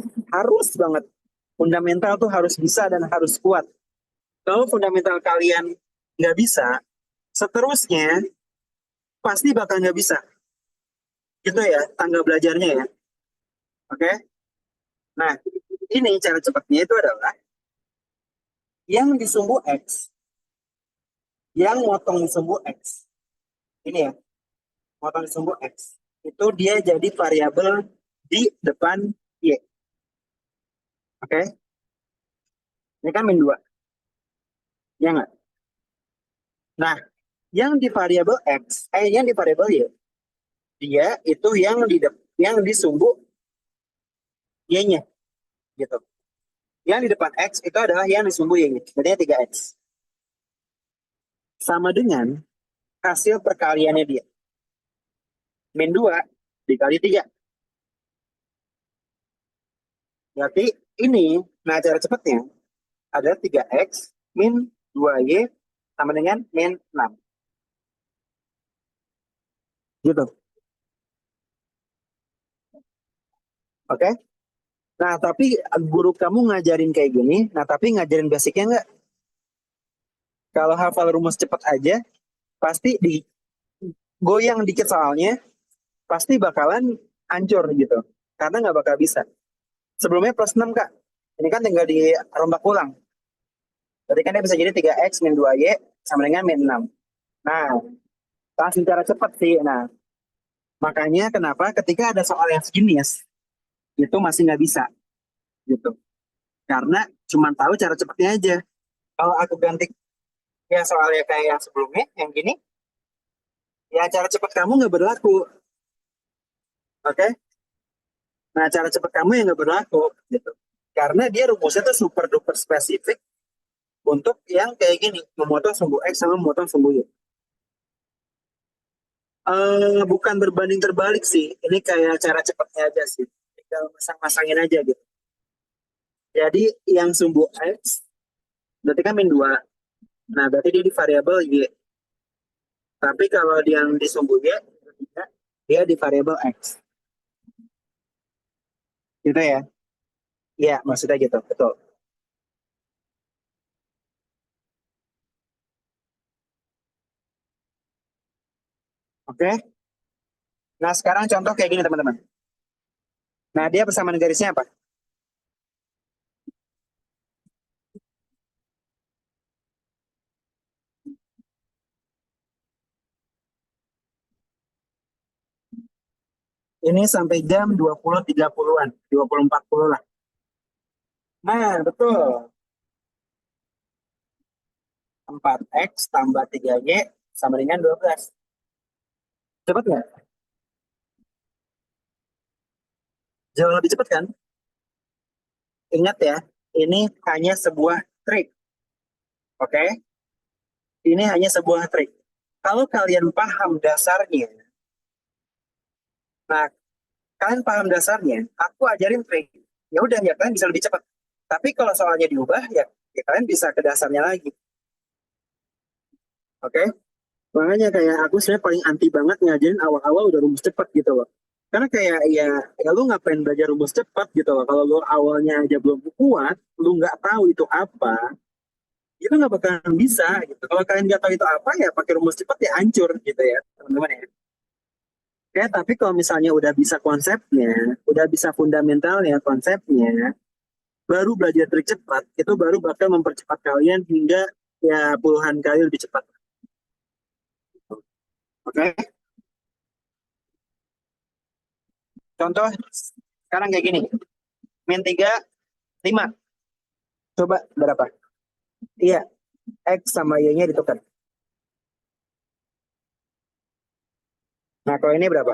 banget. Fundamental tuh harus bisa dan harus kuat. Kalau fundamental kalian nggak bisa, seterusnya pasti bakal nggak bisa. Gitu ya, tangga belajarnya ya. Oke? Nah, ini cara cepatnya itu adalah yang disumbu X, yang motong disumbu X. Ini ya, motong disumbu X. Itu dia jadi variabel di depan Y. Oke? Ini kan min 2. Ya nggak? Nah, yang di variabel X, yang di variabel Y, dia itu yang di sumbu Y-nya, gitu. Yang di depan X itu adalah yang di sumbu Y-nya, berarti 3X. Sama dengan hasil perkaliannya dia. Min 2 dikali 3. Berarti ini, nah cara cepatnya adalah 3X min 2Y sama dengan min 6. Gitu. Oke? Nah, tapi guru kamu ngajarin kayak gini, nah tapi ngajarin basicnya nggak? Kalau hafal rumus cepat aja, pasti digoyang dikit soalnya, pasti bakalan hancur gitu. Karena nggak bakal bisa. Sebelumnya plus 6, Kak. Ini kan tinggal dirombak ulang. Berarti kan dia bisa jadi 3X min 2Y sama dengan min 6. Nah, langsung cara cepat sih. Nah, makanya kenapa ketika ada soal yang sejenis, itu masih nggak bisa gitu. Karena cuma tahu cara cepatnya aja. Kalau aku ganti ya soalnya kayak yang sebelumnya, yang gini, ya cara cepat kamu nggak berlaku. Oke? Nah, cara cepat kamu yang nggak berlaku gitu. Karena dia rumusnya tuh super duper spesifik untuk yang kayak gini, memotong sumbu X sama memotong sumbu Y. Bukan berbanding terbalik sih. Ini kayak cara cepatnya aja sih. Tinggal masang-masangin aja gitu. Jadi yang sumbu X berarti kan min 2. Nah, berarti dia di variabel Y. Tapi kalau yang di sumbu Y, dia di variabel X. Gitu ya? Iya, maksudnya gitu. Betul. Oke? Nah, sekarang contoh kayak gini, teman-teman. Nah, dia persamaan garisnya apa? Ini sampai jam 20.30-an, 20.40 lah. Nah, betul. 4X tambah 3Y sama dengan 12. Cepet nggak? Jauh lebih cepet kan? Ingat ya, ini hanya sebuah trik. Oke? Ini hanya sebuah trik. Kalau kalian paham dasarnya, nah kalian paham dasarnya, aku ajarin trik. Ya udah ya kalian bisa lebih cepat. Tapi kalau soalnya diubah ya kalian bisa ke dasarnya lagi. Oke? Makanya kayak aku sebenarnya paling anti banget ngajarin awal-awal udah rumus cepat gitu loh. Karena kayak ya lu ngapain belajar rumus cepat gitu loh. Kalau lu awalnya aja belum kuat, lu nggak tahu itu apa, itu nggak bakalan bisa gitu. Kalau kalian nggak tahu itu apa ya pakai rumus cepat ya hancur gitu ya teman-teman ya. Ya, tapi kalau misalnya udah bisa konsepnya, udah bisa fundamentalnya konsepnya, baru belajar trik cepat, itu baru bakal mempercepat kalian hingga ya puluhan kali lebih cepat. Oke? Contoh sekarang kayak gini. Min 3, 5. Coba berapa? Iya, X sama Y-nya ditukar. Nah, kalau ini berapa?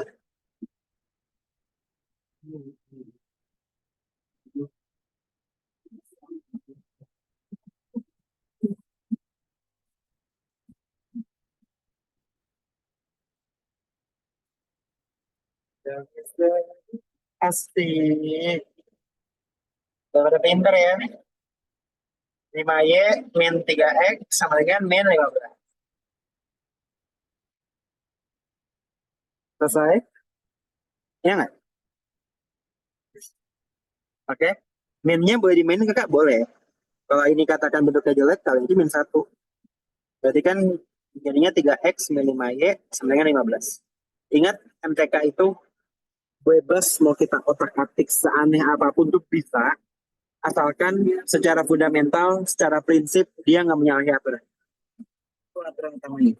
Asik. Udah pada pinter ya. 5Y min 3X sama dengan min 15. Selesai? Ya nggak? Oke. Minnya boleh dimainin kakak? Boleh. Kalau ini katakan bentuknya jelek, kali ini min 1. Berarti kan jadinya 3X min 5Y sama dengan 15. Ingat, MTK itu bebas mau kita otak-atik seaneh apapun tuh bisa. Asalkan secara fundamental, secara prinsip, dia nggak menyalahi aturan. Itu aturan utamanya.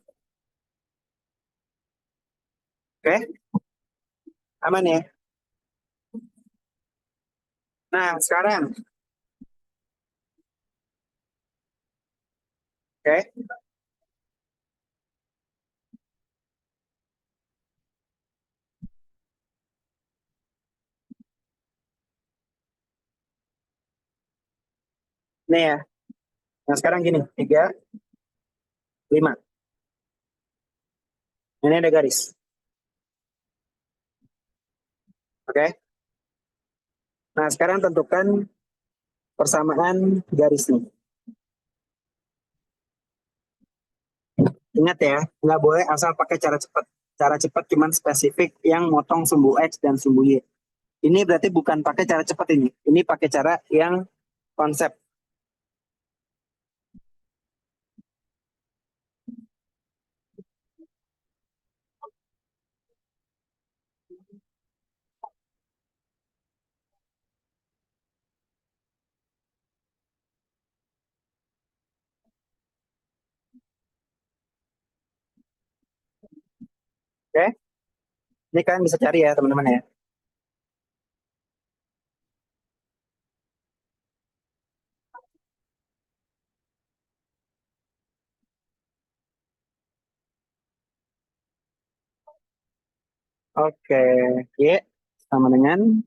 Oke? Aman ya? Nah, sekarang Oke. Nih ya. Nah sekarang gini, 3, 5. Ini ada garis. Oke. Nah sekarang tentukan persamaan garisnya. Ingat ya, nggak boleh asal pakai cara cepat. Cara cepat cuman spesifik yang motong sumbu X dan sumbu Y. Ini berarti bukan pakai cara cepat ini. Ini pakai cara yang konsep. Oke. Ini kalian bisa cari ya teman-teman ya. Oke. Y sama dengan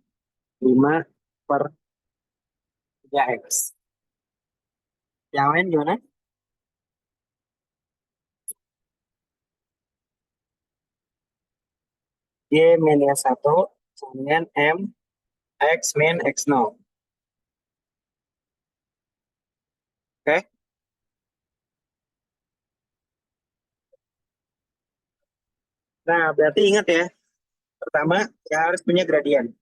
5 per 3X. Yang lain gimana? Y minus 1 sama dengan M X min X0. Oke. Nah, berarti ingat ya. Pertama, ya harus punya gradien.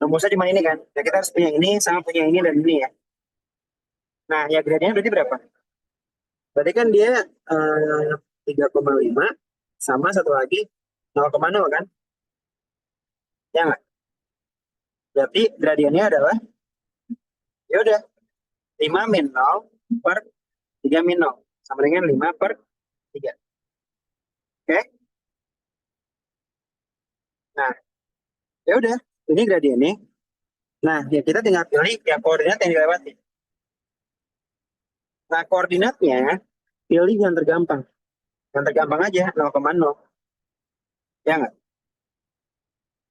Rumusnya cuma ini kan. Ya, kita harus punya ini sama punya ini dan ini ya. Nah, ya gradiennya berarti berapa? Berarti kan dia 3,5 sama satu lagi 0,0 kan? Ya nggak? Berarti gradiennya adalah ya udah 5 min 0 per 3 min 0 sama dengan 5 per 3. Oke? Nah, ya udah. Ini gradiennya. Nah, ya kita tinggal pilih ya koordinat yang dilewati. Nah, koordinatnya pilih yang tergampang. Yang tergampang aja 0,0. Ya nggak?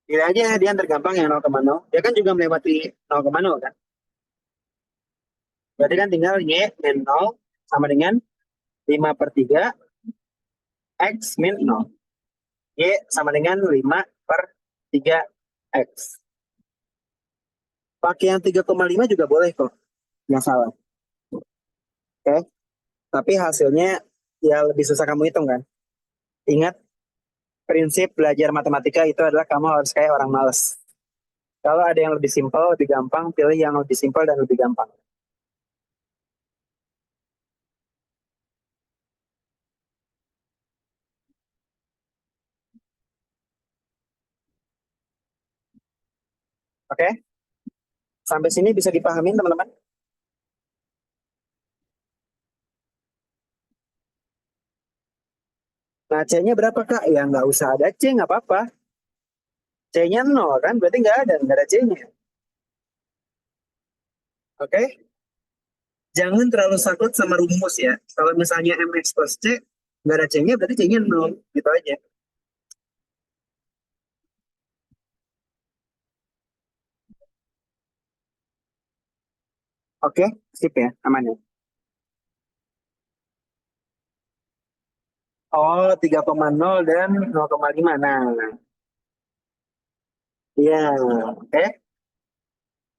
Pilih aja dia yang tergampang yang 0,0. Dia kan juga melewati 0,0 kan? Berarti kan tinggal Y min 0 sama dengan 5 per 3 X min 0. Y sama dengan 5 per 3 X. Pakai yang 3,5 juga boleh kok. Nggak salah. Oke. Tapi hasilnya ya lebih susah kamu hitung kan. Ingat, prinsip belajar matematika itu adalah kamu harus kayak orang males. Kalau ada yang lebih simpel, lebih gampang, pilih yang lebih simpel dan lebih gampang. Oke? Sampai sini bisa dipahami teman-teman? Nah, C-nya berapa, Kak? Ya, nggak usah ada C, nggak apa-apa. C-nya 0 kan? Berarti nggak ada C-nya. Oke? Jangan terlalu sakit sama rumus ya. Kalau misalnya MX plus C, nggak ada C-nya, berarti C-nya 0. Gitu aja. Oke? Sip ya, aman ya. Oh, 3,0 dan 0,5. Nah, iya. Oke?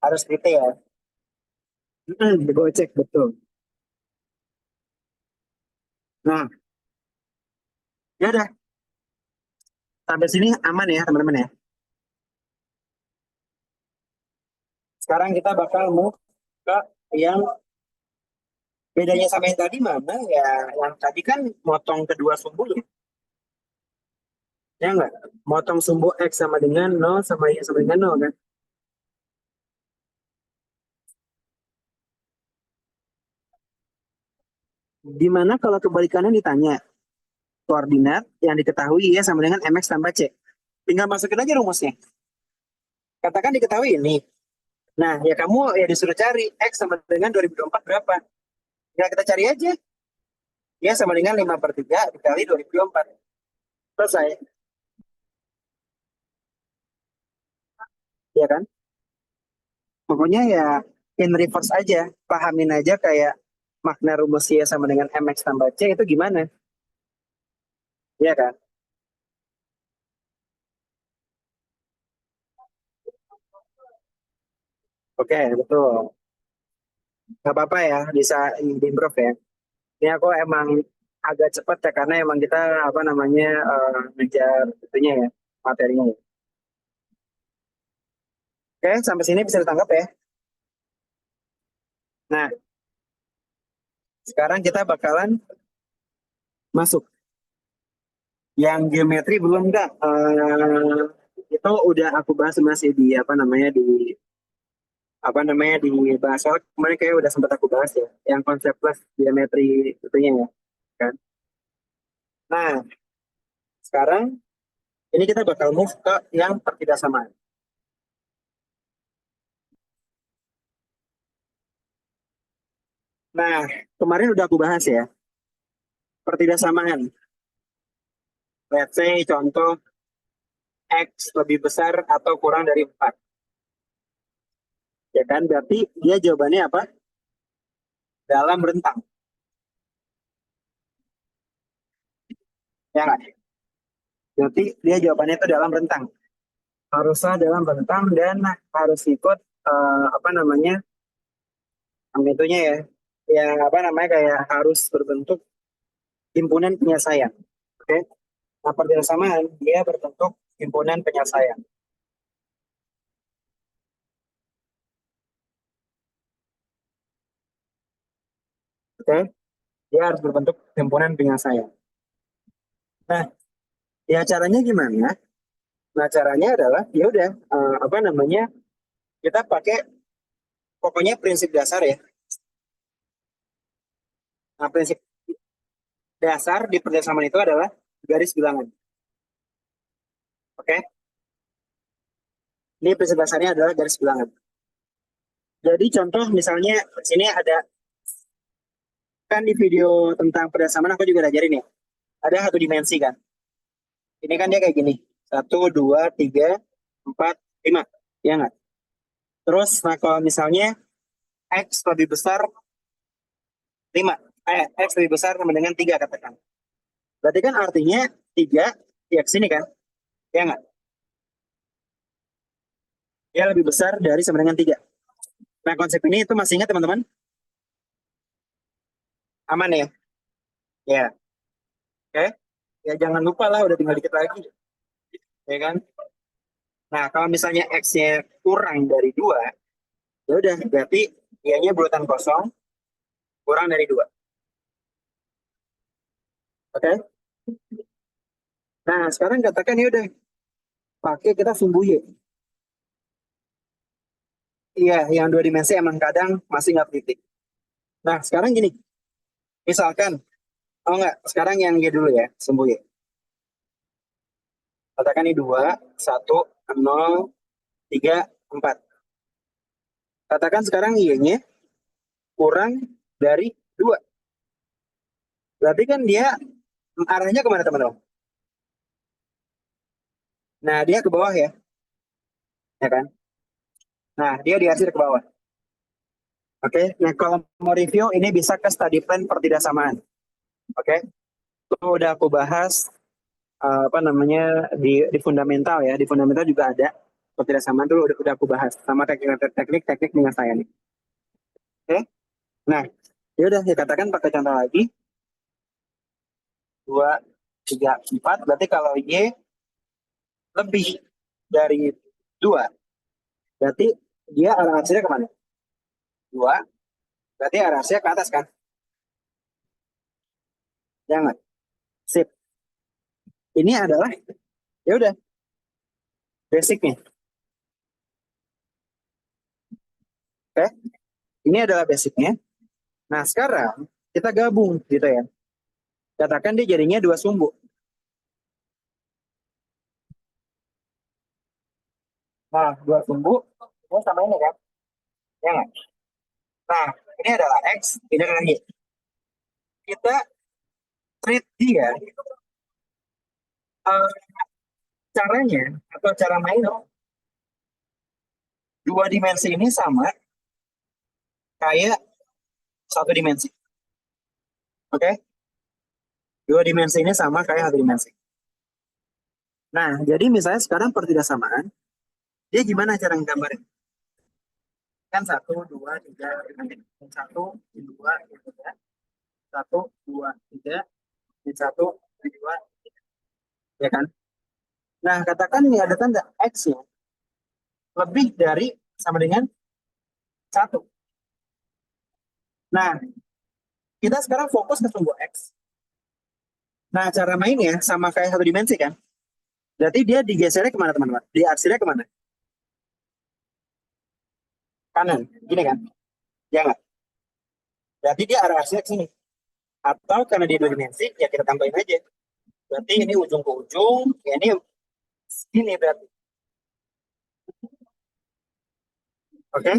Harus gitu ya. Gue cek betul. Nah, ya udah. Sampai sini aman ya, teman-teman ya. Sekarang kita bakal move ke yang bedanya sama yang tadi mana ya? Yang tadi kan motong kedua sumbunya. Ya enggak? Motong sumbu X sama dengan 0 sama Y sama dengan 0 kan? Dimana kalau kebalikannya ditanya koordinat yang diketahui Y sama dengan MX tambah C. Tinggal masukin aja rumusnya. Katakan diketahui ini. Nah, ya kamu ya disuruh cari X sama dengan 2024 berapa. Ya kita cari aja. Ya sama dengan 5/3 dikali 2024. Selesai. Ya kan? Pokoknya ya in reverse aja. Pahamin aja kayak makna rumus Y sama dengan MX tambah C itu gimana. Ya kan? Oke, betul. Gak apa-apa ya, bisa improve ya. Ini aku emang agak cepat ya, karena emang kita apa namanya ngejar itunya ya, materinya ya. Oke, sampai sini bisa ditangkap ya. Nah, sekarang kita bakalan masuk. Yang geometri belum nggak? Itu udah aku bahas masih di apa namanya di bahasa kemarin kayak udah sempat aku bahas ya, yang konsep plus geometri itunya ya, kan? Nah, sekarang ini kita bakal move ke yang pertidaksamaan. Nah, kemarin udah aku bahas ya, pertidaksamaan. Let's say contoh X lebih besar atau kurang dari 4. Ya kan? Berarti dia jawabannya apa? Dalam rentang. Ya nggak? Berarti dia jawabannya itu dalam rentang. Harusnya dalam rentang dan harus ikut apa namanya? Itunya ya. Ya apa namanya kayak harus berbentuk himpunan penyelesaian. Oke? Nah, persamaan dia berbentuk himpunan penyelesaian. Oke? Dia harus berbentuk himpunan penyelesaian. Nah, ya caranya gimana? Nah, caranya adalah ya udah apa namanya? Kita pakai pokoknya prinsip dasar ya. Nah, prinsip dasar di persamaan itu adalah garis bilangan. Oke? Ini prinsip dasarnya adalah garis bilangan. Jadi contoh misalnya sini ada kan di video tentang persamaan aku juga ajarin ya. Ada satu dimensi kan. Ini kan dia kayak gini. Satu, dua, tiga, empat, lima. Ya nggak? Terus nah kalau misalnya X lebih besar 5. X lebih besar sama dengan 3 katakan. Berarti kan artinya 3 ya ke sini kan? Ya nggak? Ya lebih besar dari sama dengan 3. Nah konsep ini itu masih ingat teman-teman? Aman ya? Ya. Oke. Ya jangan lupa lah udah tinggal dikit lagi. Ya kan? Nah kalau misalnya X-nya kurang dari 2, ya udah berarti Y-nya bulatan kosong kurang dari 2. Oke? Nah sekarang katakan ya udah pakai kita sumbu Y. Iya, yang dua dimensi emang kadang masih nggak titik. Nah, sekarang gini, misalkan, oh nggak, sekarang yang Y dulu ya, sumbu Y. Katakan ini 2, 1, 0, 3, 4. Katakan sekarang Y-nya kurang dari 2. Berarti kan dia arahnya kemana teman-teman? Nah, dia ke bawah ya, ya kan? Nah, dia diarsir ke bawah. Oke, nah kalau mau review ini bisa ke study plan pertidaksamaan. Oke, itu udah aku bahas apa namanya di fundamental ya, di fundamental juga ada pertidaksamaan tuh udah aku bahas sama teknik-teknik penyelesaian. Oke, nah ya udah dikatakan pakai contoh lagi 2, 3, 4. Berarti kalau Y lebih dari 2, berarti dia arah aksesnya kemana? 2, berarti arah aksesnya ke atas kan? Jangan. Sip. Ini adalah ya udah basicnya. Oke, ini adalah basicnya. Nah sekarang kita gabung gitu ya. Katakan dia jadinya dua sumbu. Nah dua sumbu, ini sama ini kan? Ya nggak? Nah ini adalah X, ini adalah Y. kita treat dia eh, caranya atau cara main dua dimensi ini sama kayak satu dimensi. Oke? Dua dimensi ini sama kayak satu dimensi. Nah, jadi misalnya sekarang pertidaksamaan, dia gimana cara nggambarin? Kan satu, dua, tiga, satu, dua, tiga, satu, dua, tiga, satu, dua, ya kan? Nah, katakan ini ada tanda X-nya lebih dari sama dengan satu. Nah, kita sekarang fokus ke sumbu X. Nah, cara mainnya sama kayak satu dimensi kan? Berarti dia digesernya kemana teman-teman? Diarsirnya kemana? Kanan, gini kan? Ya nggak? Berarti dia arah arsirnya ke sini. Atau karena dia dua dimensi, ya kita tambahin aja. Berarti ini ujung ke ujung, ya ini sini berarti. Oke?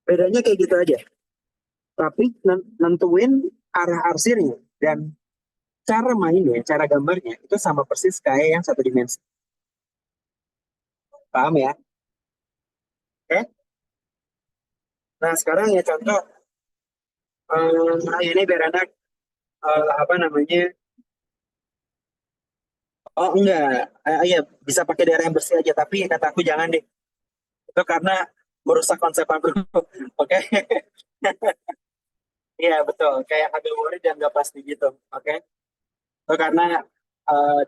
Bedanya kayak gitu aja. Tapi nentuin arah arsirnya dan cara mainnya, cara gambarnya itu sama persis kayak yang satu dimensi. Paham ya? Oke? Nah, sekarang ya contoh ini biar anak apa namanya? Oh enggak, iya bisa pakai daerah yang bersih aja. Tapi kata aku jangan deh. Itu karena merusak konsep aku. Oke? Iya betul. Kayak agak worry dan nggak pasti gitu. Oke? Itu karena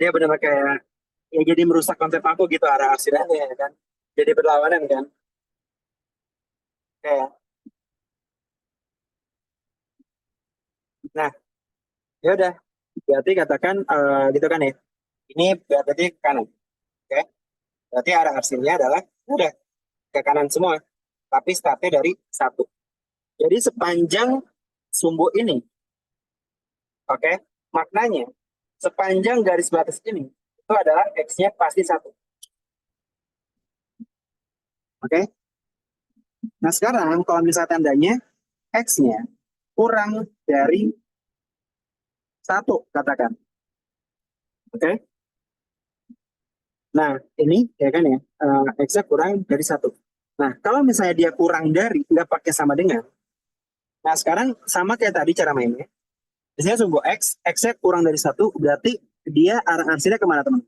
dia benar kayak ya jadi merusak konsep aku gitu arah arsirannya ya kan. Jadi berlawanan kan. Kayak, nah ya udah. Berarti katakan gitu kan ya. Ini berarti ke kanan. Oke? Berarti arah arsinya adalah udah ke kanan semua. Tapi startnya dari satu. Jadi sepanjang sumbu ini, oke, maknanya sepanjang garis batas ini itu adalah x-nya pasti satu, oke. Nah sekarang kalau misalnya tandanya x-nya kurang dari satu, katakan, oke. Nah ini ya kan ya, x-nya kurang dari satu. Nah kalau misalnya dia kurang dari, nggak pakai sama dengan. Nah sekarang sama kayak tadi cara mainnya. Biasanya sumbu x, x-nya kurang dari satu, berarti dia arah arsinya kemana teman?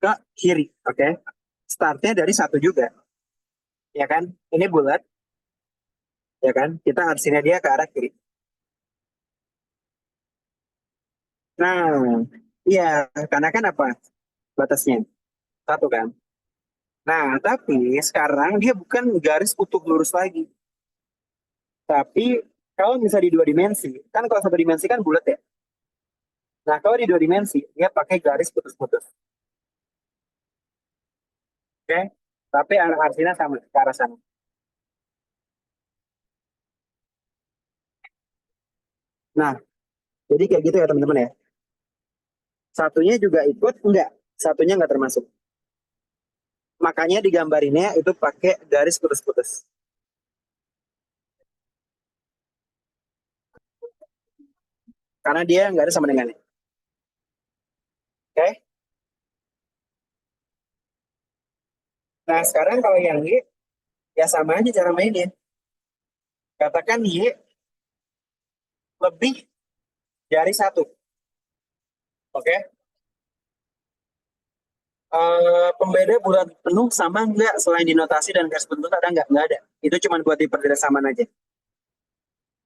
Ke kiri, oke. Startnya dari satu juga, ya kan? Ini bulat, ya kan? Kita arsinya dia ke arah kiri. Nah, iya, karena kan apa batasnya? Satu kan? Nah, tapi sekarang dia bukan garis utuh lurus lagi. Tapi kalau misalnya di dua dimensi, kan kalau satu dimensi kan bulat ya. Nah, kalau di dua dimensi, dia pakai garis putus-putus. Oke? Tapi arah arsinya sama, ke arah sana. Nah, jadi kayak gitu ya teman-teman ya. Satunya juga ikut, enggak. Satunya enggak termasuk. Makanya digambarinnya itu pakai garis putus-putus. Karena dia nggak ada sama dengannya. Oke? Nah, sekarang kalau yang Y, ya sama aja cara mainnya. Katakan Y lebih dari satu. Oke? Pembeda bulat penuh sama nggak selain di notasi dan garis bentuk ada nggak? Nggak ada. Itu cuma buat diperjelas aja.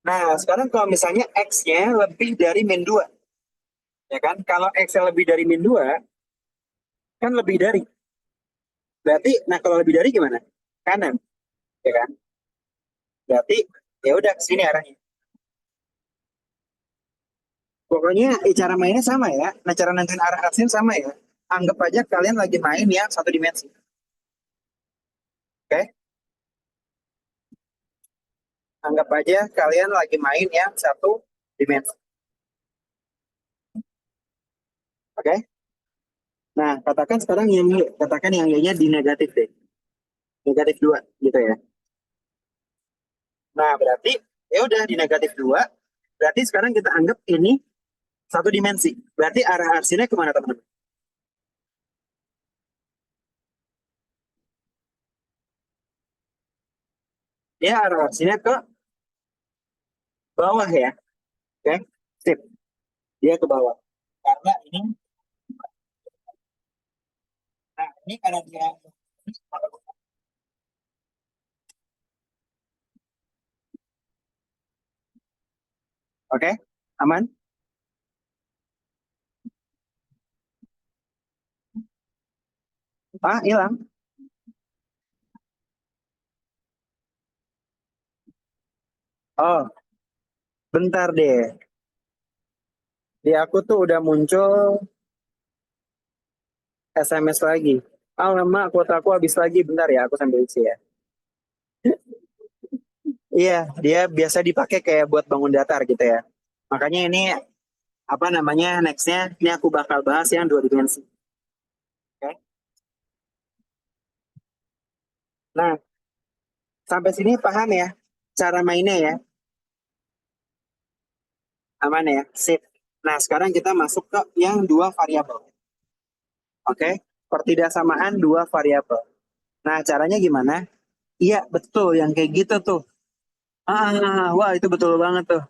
Nah, sekarang kalau misalnya X-nya lebih dari min 2. Ya kan? Kalau X-nya lebih dari min 2, kan lebih dari. Berarti, nah kalau lebih dari gimana? Kanan. Ya kan? Berarti, ya udah ke sini arahnya. Pokoknya cara mainnya sama ya. Nah, cara nentuin arah arahnya sama ya. Anggap aja kalian lagi main yang satu dimensi. Oke? Anggap aja kalian lagi main yang satu dimensi. Oke? Nah, katakan sekarang yang Y, katakan yang Y-nya di negatif deh. Negatif 2 gitu ya. Nah, berarti ya udah di negatif 2. Berarti sekarang kita anggap ini satu dimensi. Berarti arah arsinya kemana teman-teman? Dia arah arsinya ke bawah ya. Oke, sip. Dia ke bawah. Karena ini, nah ini karena dia, oke, aman? Ah, hilang. Oh, bentar deh. Di aku tuh udah muncul SMS lagi. Ah, lama kuota aku habis lagi. Bentar ya, aku sambil isi ya. Iya, dia biasa dipakai kayak buat bangun datar gitu ya. Makanya ini apa namanya nextnya? Ini aku bakal bahas yang dua dimensi. Oke. Nah, sampai sini paham ya cara mainnya ya, aman ya, sip. Nah, sekarang kita masuk ke yang dua variabel. Oke, pertidaksamaan dua variabel. Nah, caranya gimana? Iya, betul yang kayak gitu tuh. Wah itu betul banget tuh.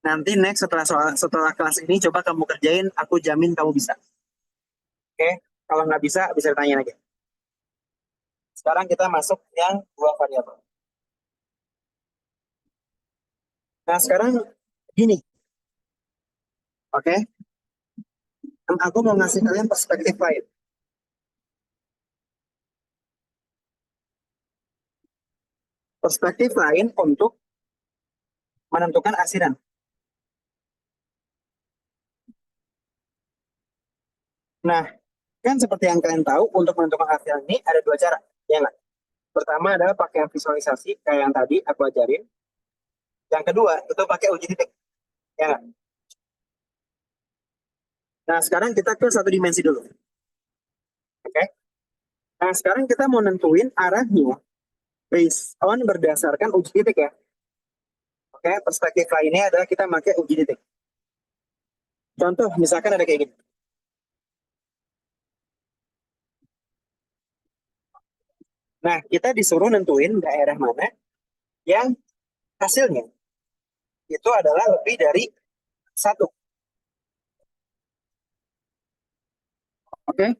Nanti next setelah kelas ini coba kamu kerjain, aku jamin kamu bisa. Oke, kalau nggak bisa bisa tanya aja. Sekarang kita masuk yang dua variabel. Nah sekarang gini, oke, aku mau ngasih kalian perspektif lain. Perspektif lain untuk menentukan asiran. Nah, kan seperti yang kalian tahu, untuk menentukan asiran ini ada dua cara, ya nggak? Pertama adalah pakai visualisasi, kayak yang tadi aku ajarin. Yang kedua, itu pakai uji titik, ya nggak? Nah, sekarang kita ke satu dimensi dulu, oke? Nah, sekarang kita mau nentuin arahnya based on berdasarkan uji titik ya. Oke, perspektif lainnya adalah kita pakai uji titik. Contoh, misalkan ada kayak gini. Nah, kita disuruh nentuin daerah mana yang hasilnya itu adalah lebih dari satu. Oke,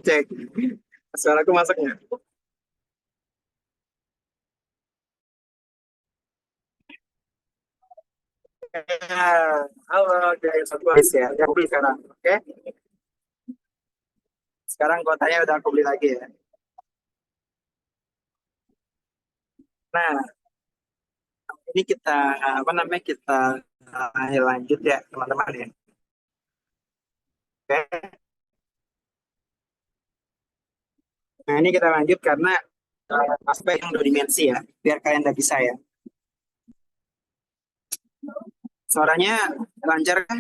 cek. Suaraku masuk nggak? Ya, halo guys, aku Aris ya. Ya, aku beli sekarang. Oke, sekarang kuotanya udah aku beli lagi ya. Nah, ini kita apa namanya kita lanjut ya teman-teman ya. Oke. Nah, ini kita lanjut karena aspek yang dua dimensi ya, biar kalian udah bisa ya. Suaranya lancar kan?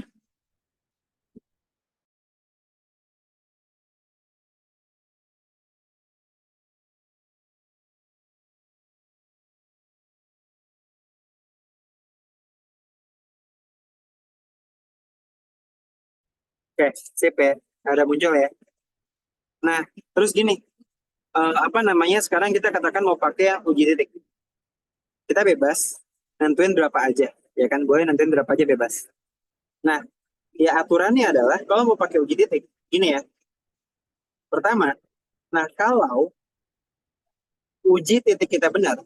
Oke, sip ya. Ada muncul ya. Nah, terus gini, apa namanya? Sekarang kita katakan mau pakai yang uji titik. Kita bebas nentuin berapa aja, ya kan? Boleh nentuin berapa aja bebas. Nah, ya aturannya adalah kalau mau pakai uji titik, gini ya. Pertama, nah kalau uji titik kita benar,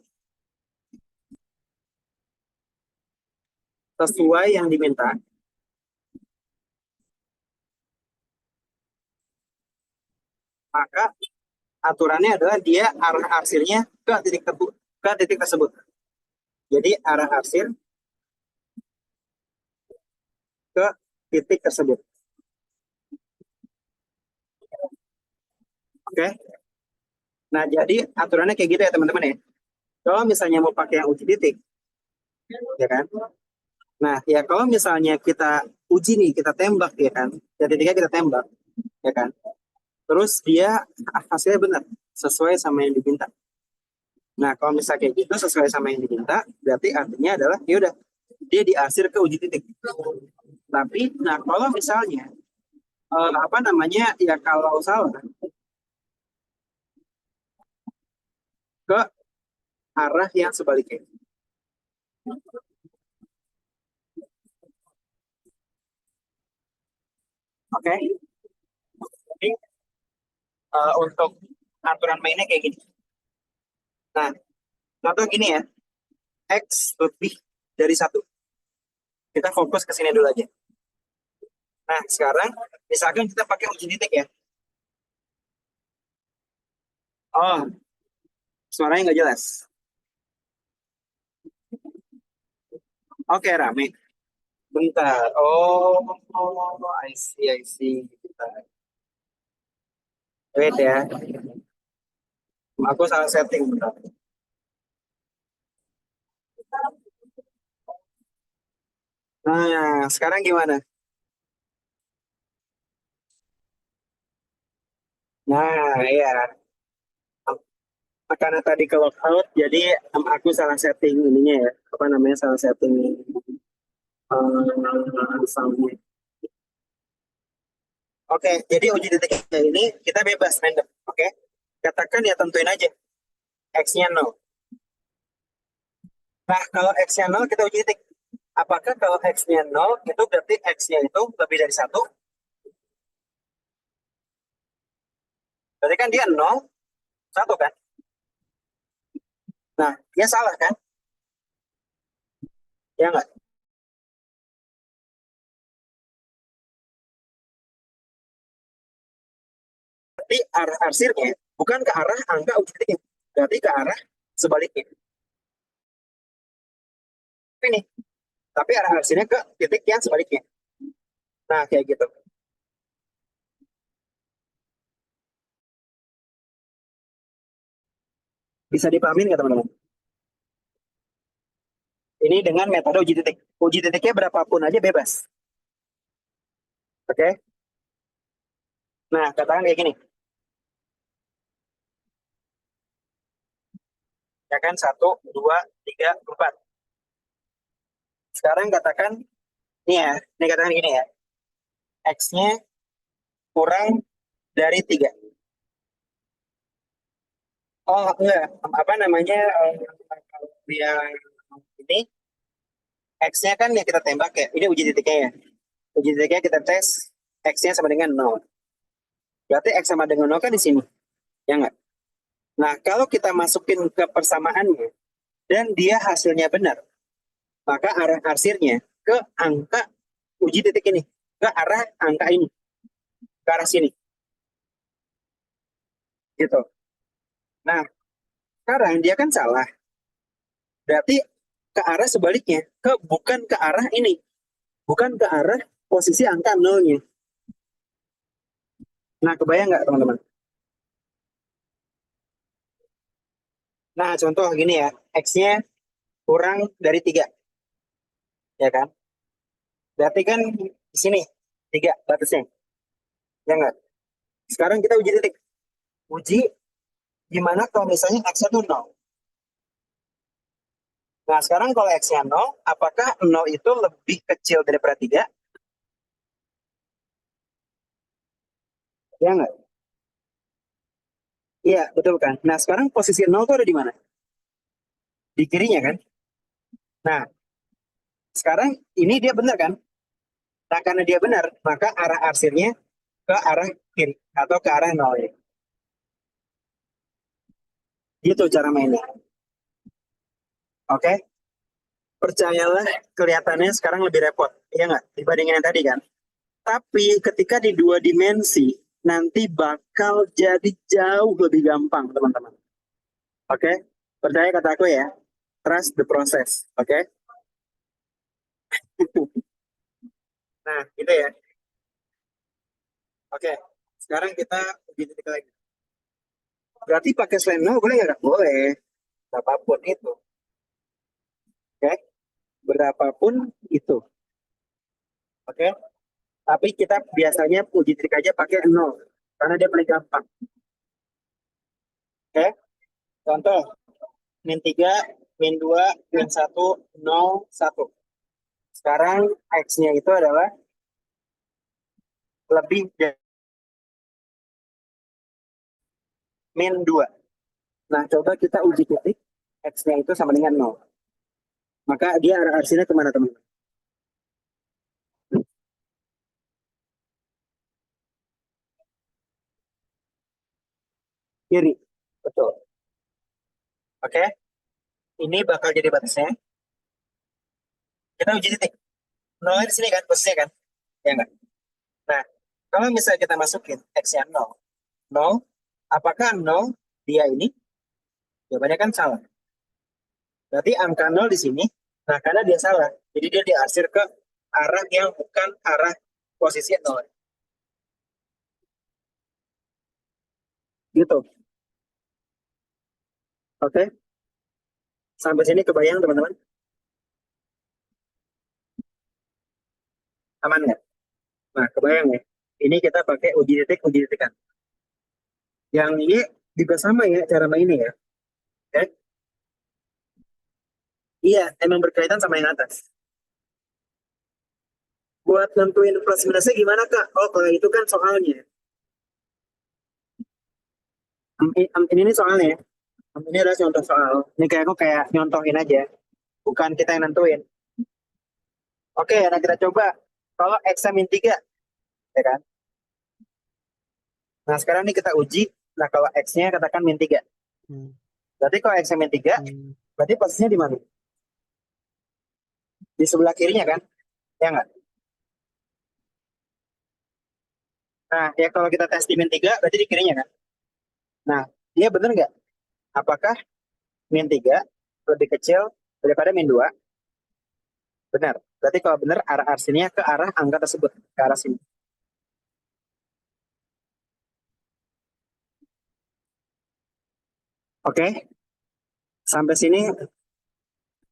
sesuai yang diminta, maka aturannya adalah dia arah arsirnya ke titik tersebut. Jadi arah arsir ke titik tersebut. Oke? Nah, jadi aturannya kayak gitu ya teman-teman ya. Kalau misalnya mau pakai yang uji titik, ya kan? Nah, ya kalau misalnya kita uji nih, kita tembak ya kan. Ya titiknya kita tembak, ya kan? Terus dia hasilnya benar, sesuai sama yang diminta. Nah, kalau misalnya kayak gitu sesuai sama yang diminta, berarti artinya adalah ya udah dia diarsir ke uji titik. Tapi, nah kalau misalnya apa namanya ya kalau salah ke arah yang sebaliknya. Oke, jadi untuk aturan mainnya kayak gini. Nah, contoh gini ya, X lebih dari satu. Kita fokus ke sini dulu aja. Nah, sekarang misalkan kita pakai uji titik ya. Oh, suaranya nggak jelas. Oke, rame. Bentar. Oh, I see, I see. Bentar. Wait ya, aku salah setting. Bentar. Nah, sekarang gimana? Nah, iya. Karena tadi ke lockout, jadi aku salah setting ininya ya. Apa namanya, salah setting soundnya. Oke, jadi uji deteknya ini kita bebas random. Oke, katakan ya tentuin aja X-nya 0. Nah, kalau X-nya 0 kita uji detek. Apakah kalau X-nya 0 itu berarti X-nya itu lebih dari satu? Berarti kan dia 0, 1 kan? Nah, dia salah kan? Ya nggak? Berarti arah arsirnya bukan ke arah angka uji deteknya. Berarti ke arah sebaliknya. Ini. Tapi arah arsirnya ke titik yang sebaliknya. Nah, kayak gitu. Bisa dipahamin nggak teman-teman? Ini dengan metode uji titik. Uji titiknya berapapun aja bebas. Oke? Nah, katakan kayak gini. Ya kan, satu, dua, tiga, empat. Sekarang katakan, ini ya, ini katakan gini ya. X-nya kurang dari tiga. Oh, enggak. Apa namanya, kalau yang ini, X-nya kan yang kita tembak ya. Ini uji titiknya ya. Uji titiknya kita tes, X-nya sama dengan nol. Berarti X sama dengan 0 kan di sini. Ya nggak? Nah, kalau kita masukin ke persamaannya, dan dia hasilnya benar, maka arah arsirnya ke angka uji titik ini. Ke arah angka ini. Ke arah sini. Gitu. Nah, sekarang dia kan salah. Berarti ke arah sebaliknya. Bukan ke arah ini. Bukan ke arah posisi angka nolnya. Nah, kebayang nggak teman-teman? Nah, contoh gini ya. X-nya kurang dari 3. Ya kan? Berarti kan di sini 3 batasnya. Ya nggak? Sekarang kita uji titik. Uji gimana kalau misalnya X-nya tuh 0. Nah, sekarang kalau X-nya 0, apakah 0 itu lebih kecil daripada 3? Ya nggak? Iya, betul kan? Nah, sekarang posisi 0 itu ada di mana? Di kirinya kan? Nah, sekarang ini dia benar kan? Nah, karena dia benar, maka arah arsirnya ke arah kiri atau ke arah 0 ya. Gitu cara mainnya. Oke? Percayalah, kelihatannya sekarang lebih repot. Iya nggak? Dibandingin yang tadi kan? Tapi ketika di 2 dimensi, nanti bakal jadi jauh lebih gampang, teman-teman. Oke? Percaya kata aku ya. Trust the process. Oke? Nah, gitu ya. Oke. Sekarang kita uji titik lagi. Berarti pakai selain 0 boleh nggak? Boleh. Berapapun itu. Oke? Berapapun itu. Oke? Tapi kita biasanya uji trik aja pakai 0. Karena dia paling gampang. Oke? Contoh. Min 3, min 2, min 1, 0, 1. Sekarang X-nya itu adalah lebih dari min 2. Nah, coba kita uji titik. X-nya itu sama dengan 0. Maka dia arah arsinya kemana, teman-teman? Kiri. Betul. Oke? Ini bakal jadi batasnya. Kita uji titik. 0 di sini kan, posisinya kan? Ya enggak? Nah, kalau misalnya kita masukin X-nya 0. 0, apakah 0 dia ini? Jawabannya kan salah. Berarti angka 0 di sini, nah karena dia salah, jadi dia diarsir ke arah yang bukan arah posisi 0. Gitu. Oke? Sampai sini kebayang teman-teman? Aman nggak? Nah, kebayang ya? Ini kita pakai uji titikan. Yang ini juga sama ya cara mainnya ya. Oke? Iya, emang berkaitan sama yang atas. Buat nentuin plus minusnya gimana Kak? Oh, kalau itu kan soalnya. Ini nih soalnya ya. Ini adalah contoh soal. Ini kayak aku kayak nyontohin aja. Bukan kita yang nentuin. Oke, nah kita coba. Kalau eksamen 3, ya kan? Nah, sekarang nih kita uji. Nah, kalau X-nya katakan min 3. Berarti kalau X-nya min 3, berarti posisinya di mana? Di sebelah kirinya kan? Ya nggak? Nah, ya kalau kita tes di min 3, berarti di kirinya kan? Nah, dia bener nggak? Apakah min 3 lebih kecil daripada min 2? Benar. Berarti kalau benar, arah arsinya ke arah angka tersebut. Ke arah sini. Oke? Sampai sini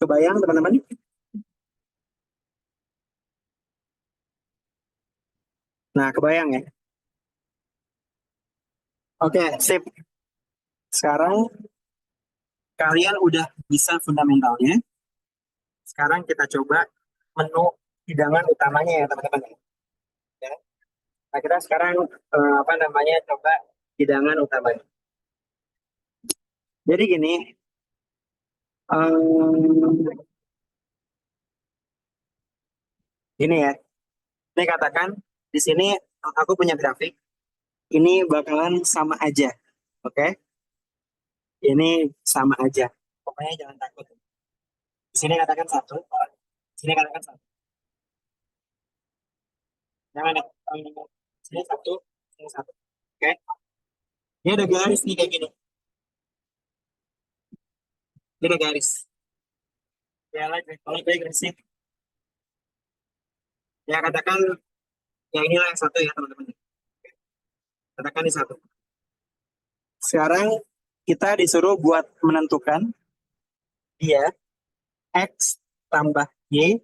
kebayang teman-teman? Nah, kebayang ya? Oke, sip. Sekarang kalian udah bisa fundamentalnya. Sekarang kita coba menu hidangan utamanya ya teman-teman. Ya. Nah, kita sekarang apa namanya coba hidangan utamanya. Jadi gini, em, gini ya. Ini katakan di sini aku punya grafik. ini bakalan sama aja. Oke? Ini sama aja. Pokoknya jangan takut. Di sini katakan satu, di sini katakan satu. Jangan ya. Sini satu, sini satu. Oke? Ini ada garis nih kayak gini. Ini ada garis. Ya, lagi, kalau kayak garisnya. Ya, katakan, ya inilah yang satu ya, teman-teman. Katakan ini satu. Sekarang kita disuruh buat menentukan dia X tambah Y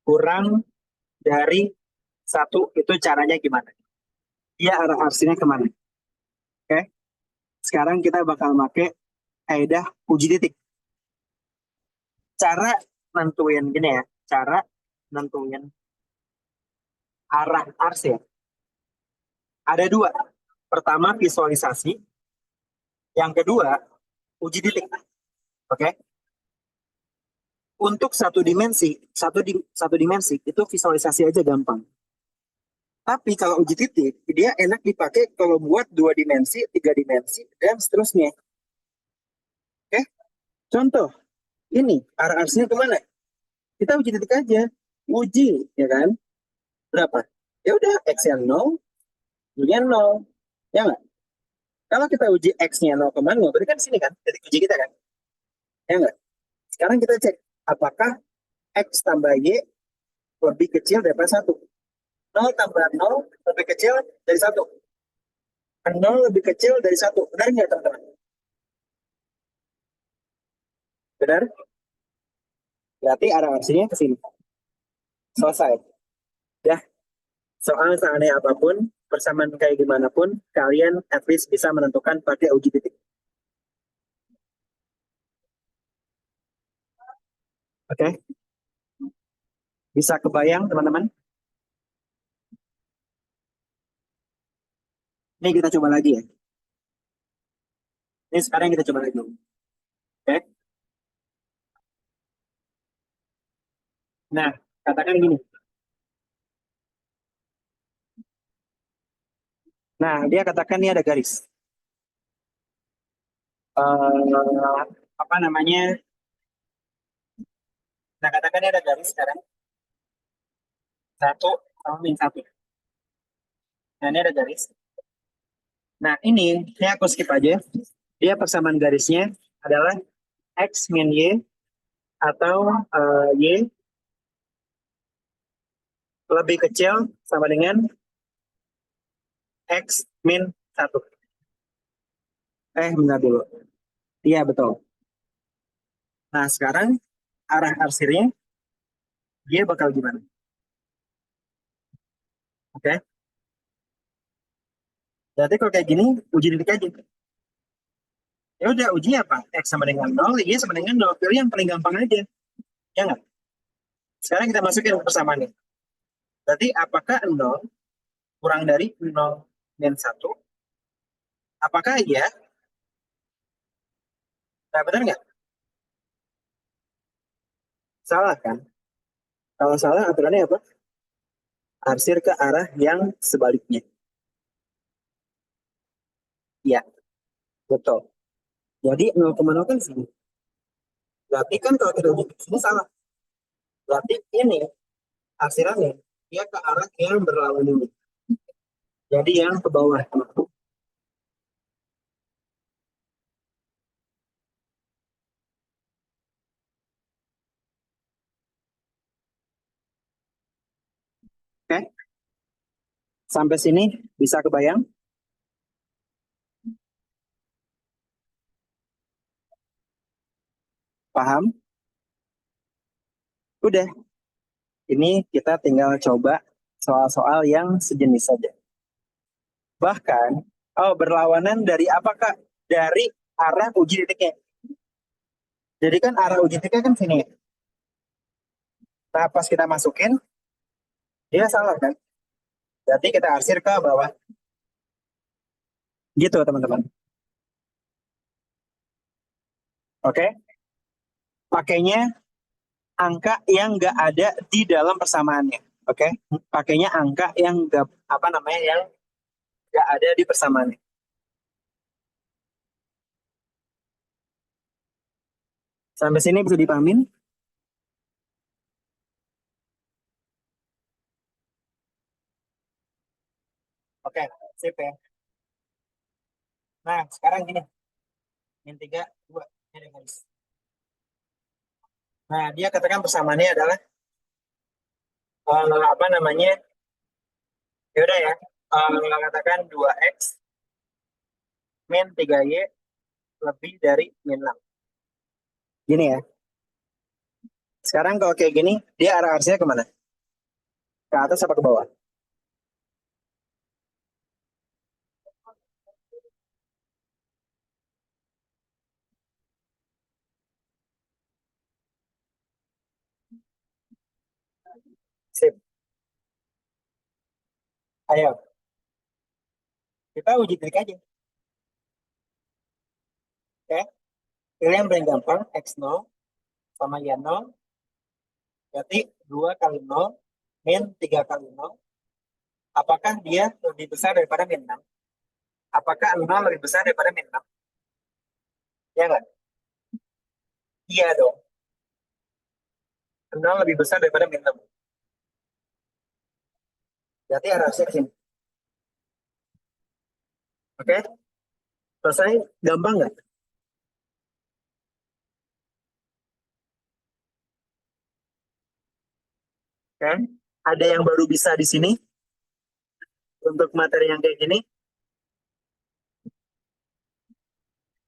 kurang dari satu, itu caranya gimana? Dia arah arsinya kemana? Oke, sekarang kita bakal pakai kaidah uji titik. Cara nentuin gini ya, cara nentuin arah arsi. Ada dua. Pertama visualisasi, yang kedua uji titik. Oke, untuk satu dimensi itu visualisasi aja gampang. Tapi kalau uji titik, dia enak dipakai kalau buat dua dimensi, tiga dimensi, dan seterusnya. Oke, contoh, ini arah arsinya kemana? Kita uji titik aja. Uji, ya kan? Berapa? Ya udah, X-nya 0, Y-nya 0. Ya nggak? Kalau kita uji X-nya 0 kemana, berarti kan sini kan, titik uji kita kan? Ya nggak? Sekarang kita cek, apakah X tambah Y lebih kecil daripada 1? 0 tambah 0 lebih kecil dari 1. 0 lebih kecil dari 1. Benar nggak, teman-teman? Benar? Berarti arah arsinya ke sini. Selesai. Ya, soal seaneh apapun, persamaan kayak gimana pun, kalian at least bisa menentukan pakai uji titik. Oke? Bisa kebayang, teman-teman? Ini kita coba lagi ya. Ini sekarang kita coba lagi. Oke? Nah, katakan gini. Nah, dia katakan ini ada garis. Apa namanya? Nah, katakan ini ada garis sekarang. Satu sama min satu. Nah, ini ada garis. Nah, ini aku skip aja. Dia persamaan garisnya adalah X min Y atau Y lebih kecil sama dengan X min 1. Bentar dulu. Iya, betul. Nah, sekarang arah arsirnya dia bakal gimana? Oke. Berarti kalau kayak gini, uji titik aja. Ya udah, uji apa? X sama dengan 0, Y sama dengan 0. Pilih yang paling gampang aja. Ya nggak? Sekarang kita masukin ke persamaannya. Berarti apakah 0 kurang dari 0 min 1? Apakah iya? Nah, benar nggak? Salah kan? Kalau salah, aturannya apa? Arsir ke arah yang sebaliknya. Iya, betul. Jadi 0,0 kan sini. Berarti kan kalau kita uji sini salah. Berarti ini arsirannya dia ke arah yang berlawan ini. Jadi yang ke bawah. Oke, sampai sini bisa kebayang? Paham? Udah, ini kita tinggal coba soal-soal yang sejenis saja. Bahkan, berlawanan dari apakah? Dari arah uji titiknya. Jadi kan arah uji titiknya kan sini. Nah, pas kita masukin, dia salah kan? Berarti kita arsir ke bawah. Gitu, teman-teman. Oke? Pakainya angka yang nggak ada di dalam persamaannya. Oke? Pakainya angka yang nggak, apa namanya, yang nggak ada di persamaannya. Sampai sini bisa dipahamin? Oke, sip ya. Nah, sekarang gini, min 3, 2. Ini guys. Nah, dia katakan persamaannya adalah apa namanya? Ya udah ya. Katakan 2x min 3y lebih dari min 6. Gini ya. Sekarang kalau kayak gini, dia arah arusnya kemana? Ke atas apa ke bawah? Sip. Ayo, kita uji trik aja. Oke. Pilih yang paling gampang, x0 sama y0. Berarti 2 kali 0 min 3 kali 0. Apakah dia lebih besar daripada min 6? Apakah 0 lebih besar daripada min 6? Ya nggak? Iya dong. 0 lebih besar daripada min 6. Berarti harusnya ke sini. Oke? Selesai? Gampang nggak? Oke? Ada yang baru bisa di sini untuk materi yang kayak gini?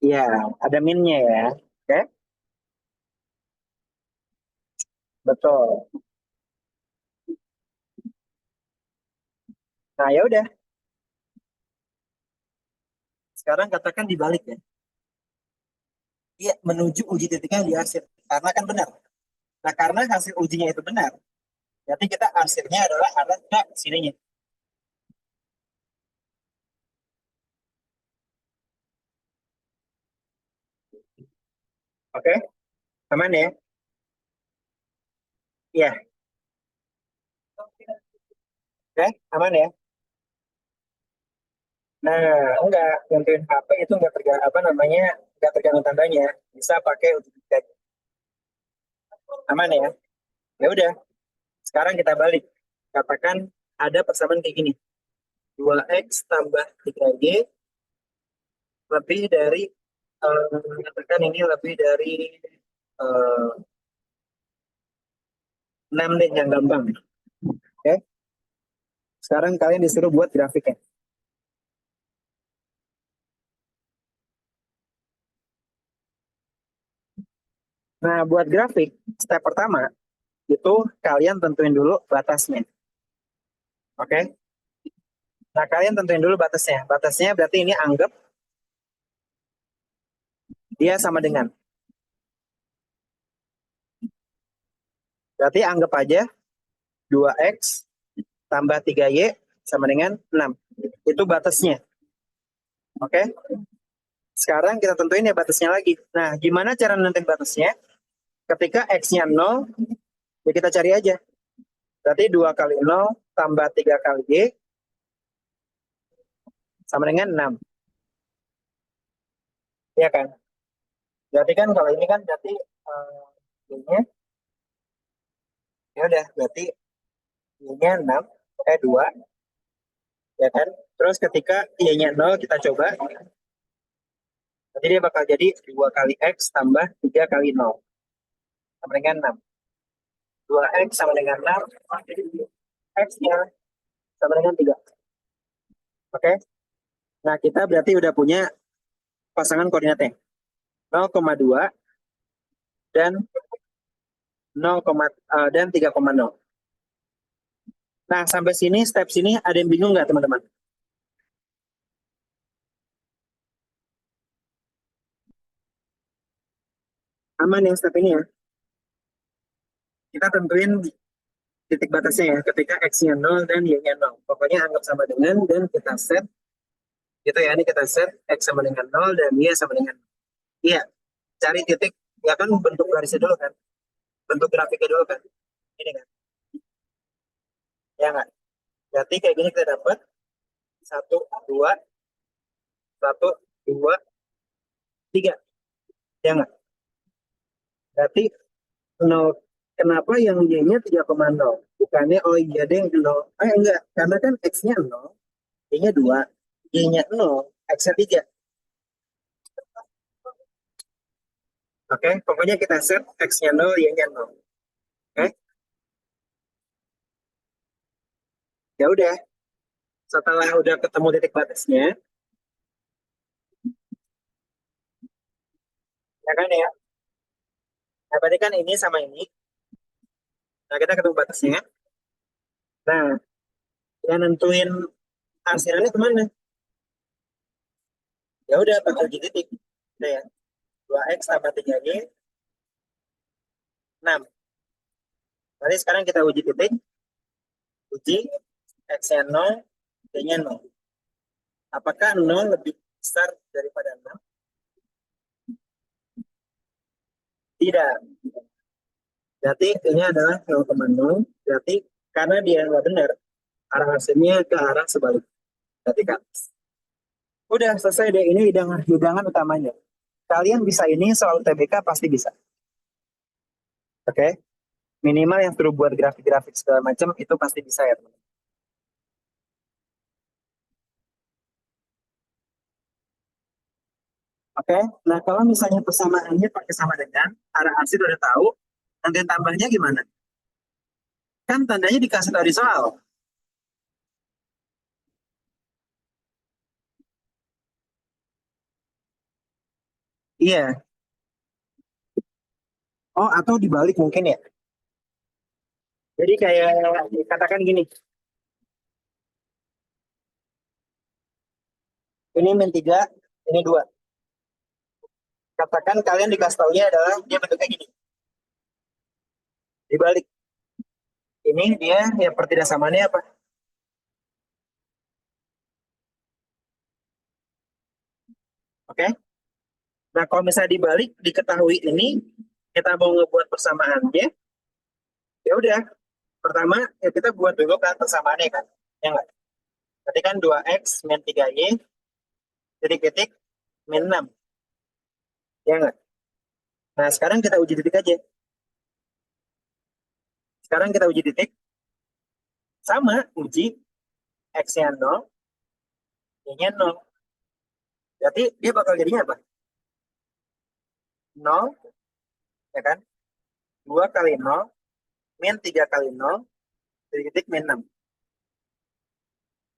Iya, ada minnya ya. Oke? Betul. Nah, ya udah. Sekarang katakan dibalik ya. Iya, menuju uji titiknya di arsir. Karena kan benar. Nah, karena hasil ujinya itu benar, berarti kita arsirnya adalah arah ke sininya. Oke? Aman ya? Iya. Oke? Aman ya? Nah, enggak. Gantiin HP itu enggak tergantung apa namanya, enggak tergantung tandanya. Bisa pakai uji titik. Aman ya? Ya udah. Sekarang kita balik. Katakan ada persamaan kayak gini. 2x tambah 3y lebih dari katakan ini lebih dari 6 deh yang gampang. Oke? Sekarang kalian disuruh buat grafiknya. Nah, buat grafik, step pertama itu kalian tentuin dulu batasnya. Oke? Nah, kalian tentuin dulu batasnya. Batasnya berarti ini anggap dia sama dengan. Berarti anggap aja 2x tambah 3y sama dengan 6. Itu batasnya. Oke? Sekarang kita tentuin ya batasnya lagi. Nah, gimana cara nentuin batasnya? Ketika x-nya 0, ya kita cari aja. Berarti 2 kali 0 tambah 3 kali y sama dengan 6. Ya kan? Berarti kan kalau ini kan berarti y-nya ya udah berarti y-nya 6 2 ya kan? Terus ketika y-nya 0 kita coba berarti dia bakal jadi 2 kali x tambah 3 kali 0 sama dengan 6. 2x sama dengan 6, x-nya sama dengan 3. Oke? Nah, kita berarti udah punya pasangan koordinatnya. 0,2 dan 0, dan 3,0. Nah, sampai sini, step sini ada yang bingung nggak teman-teman? Aman yang step ini ya. Kita tentuin titik batasnya ya, ketika x-nya 0 dan y-nya 0. Pokoknya anggap sama dengan dan kita set, gitu ya, ini kita set x sama dengan 0 dan y sama dengan 0. Iya, cari titik, ya kan bentuk garisnya dulu kan, bentuk grafiknya dulu kan, ini kan, ya nggak? Berarti kayak gini kita dapat 1, 2, 1, 2, 3. Ya nggak? Berarti 0. Kenapa yang Y-nya 3,0? Bukannya, oh iya deh, 0. Enggak. Karena kan X-nya 0, Y-nya 2, Y-nya 0, X-nya 3. Oke, pokoknya kita set X-nya 0, Y-nya 0. Oke, ya udah. Setelah udah ketemu titik batasnya, ya kan ya. Nah, berarti kan ini sama ini. Nah, kita ketemu batasnya. Nah, yang nentuin hasilnya kemana? Ya udah, pakai uji titik. Udah ya. 2X tambah 3Y, 6. Nanti sekarang kita uji titik. Uji X-nya 0, Y-nya 0. Apakah 0 lebih besar daripada 6? Tidak. Berarti ini adalah 0,0. Berarti karena dia nggak benar, arah hasilnya ke arah sebalik. Berarti kan. Udah selesai deh. Ini hidangan utamanya. Kalian bisa ini soal TBK pasti bisa. Oke? Minimal yang suruh buat grafik-grafik segala macam itu pasti bisa ya teman. Oke? Nah kalau misalnya persamaannya pakai sama dengan, arah hasil udah tahu, nanti tambahnya gimana? Kan tandanya dikasih tahu di soal. Iya. Oh, atau dibalik mungkin ya. Jadi kayak katakan gini, ini min 3, ini 2. Katakan kalian dikasih taunya adalah dia bentuknya gini. Dibalik. Ini dia yang pertidaksamannya apa? Oke? Nah, kalau misalnya dibalik, diketahui ini, kita mau ngebuat persamaannya, ya udah. Pertama, ya kita buat dulu kan persamaannya kan. Ya nggak? Berarti kan 2X min 3Y, titik-titik, min 6. Ya nggak? Nah, sekarang kita uji titik aja. Sekarang kita uji titik. Sama, uji X-nya 0, Y-nya 0. Berarti dia bakal jadinya apa? 0, ya kan? 2 kali 0, min 3 kali 0, titik-titik, min 6.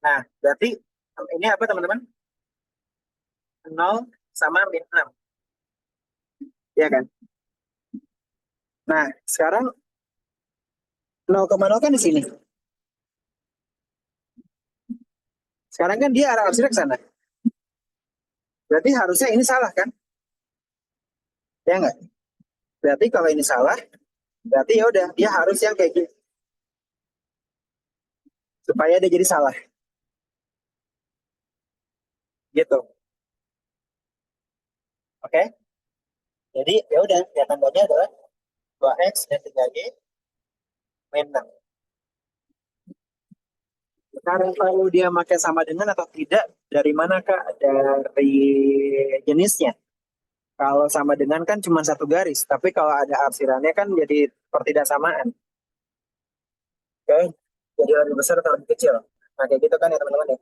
Nah, berarti ini apa teman-teman? 0 sama min 6. Ya kan? Nah, sekarang 0,0 kan di sini. Sekarang kan dia arah arusnya ke sana. Berarti harusnya ini salah kan? Ya nggak? Berarti kalau ini salah, berarti ya udah dia harus yang kayak gini supaya dia jadi salah. Gitu. Oke? Jadi ya udah, ya tandanya adalah 2X dan 3Y min 6. Sekarang kalau dia pakai sama dengan atau tidak, dari mana Kak? Dari jenisnya. Kalau sama dengan kan cuma satu garis, tapi kalau ada arsirannya kan jadi pertidaksamaan. Oke? Jadi lebih besar atau lebih kecil. Nah, kayak gitu kan ya teman-teman ya.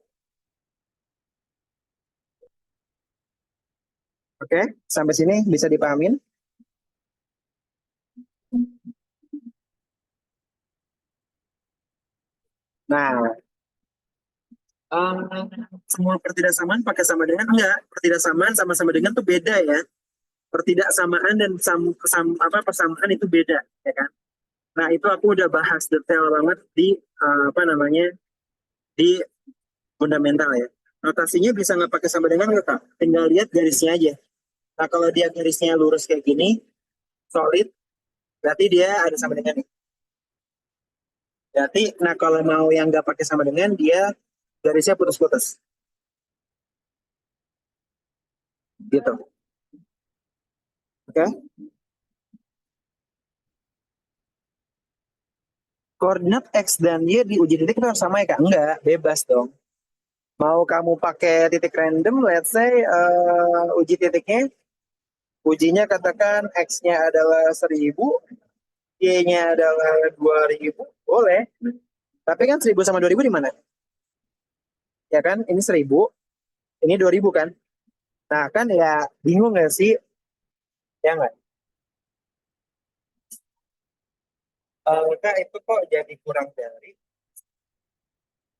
Oke, sampai sini bisa dipahamin? Nah, eh, semua pertidaksamaan pakai sama dengan enggak? Pertidaksamaan sama-sama dengan tuh beda ya. Pertidaksamaan dan persamaan itu beda, ya kan? Nah, itu aku udah bahas detail banget di apa namanya? Di fundamental ya. Notasinya bisa nggak pakai sama dengan nggak, Kak? Tinggal lihat garisnya aja. Nah, kalau dia garisnya lurus kayak gini, solid, berarti dia ada sama dengan. Berarti, nah kalau mau yang nggak pakai sama dengan, dia garisnya putus-putus. Gitu. Oke? Koordinat X dan Y di uji titik itu harus sama ya, Kak? Enggak, bebas dong. Mau kamu pakai titik random, let's say uji titiknya, ujinya katakan X-nya adalah 1000, Y-nya adalah 2000, boleh. Tapi kan 1000 sama 2000 di mana? Ya kan, ini 1000, ini 2000 kan? Nah kan ya bingung nggak sih? Ya nggak? Kak itu kok jadi kurang dari,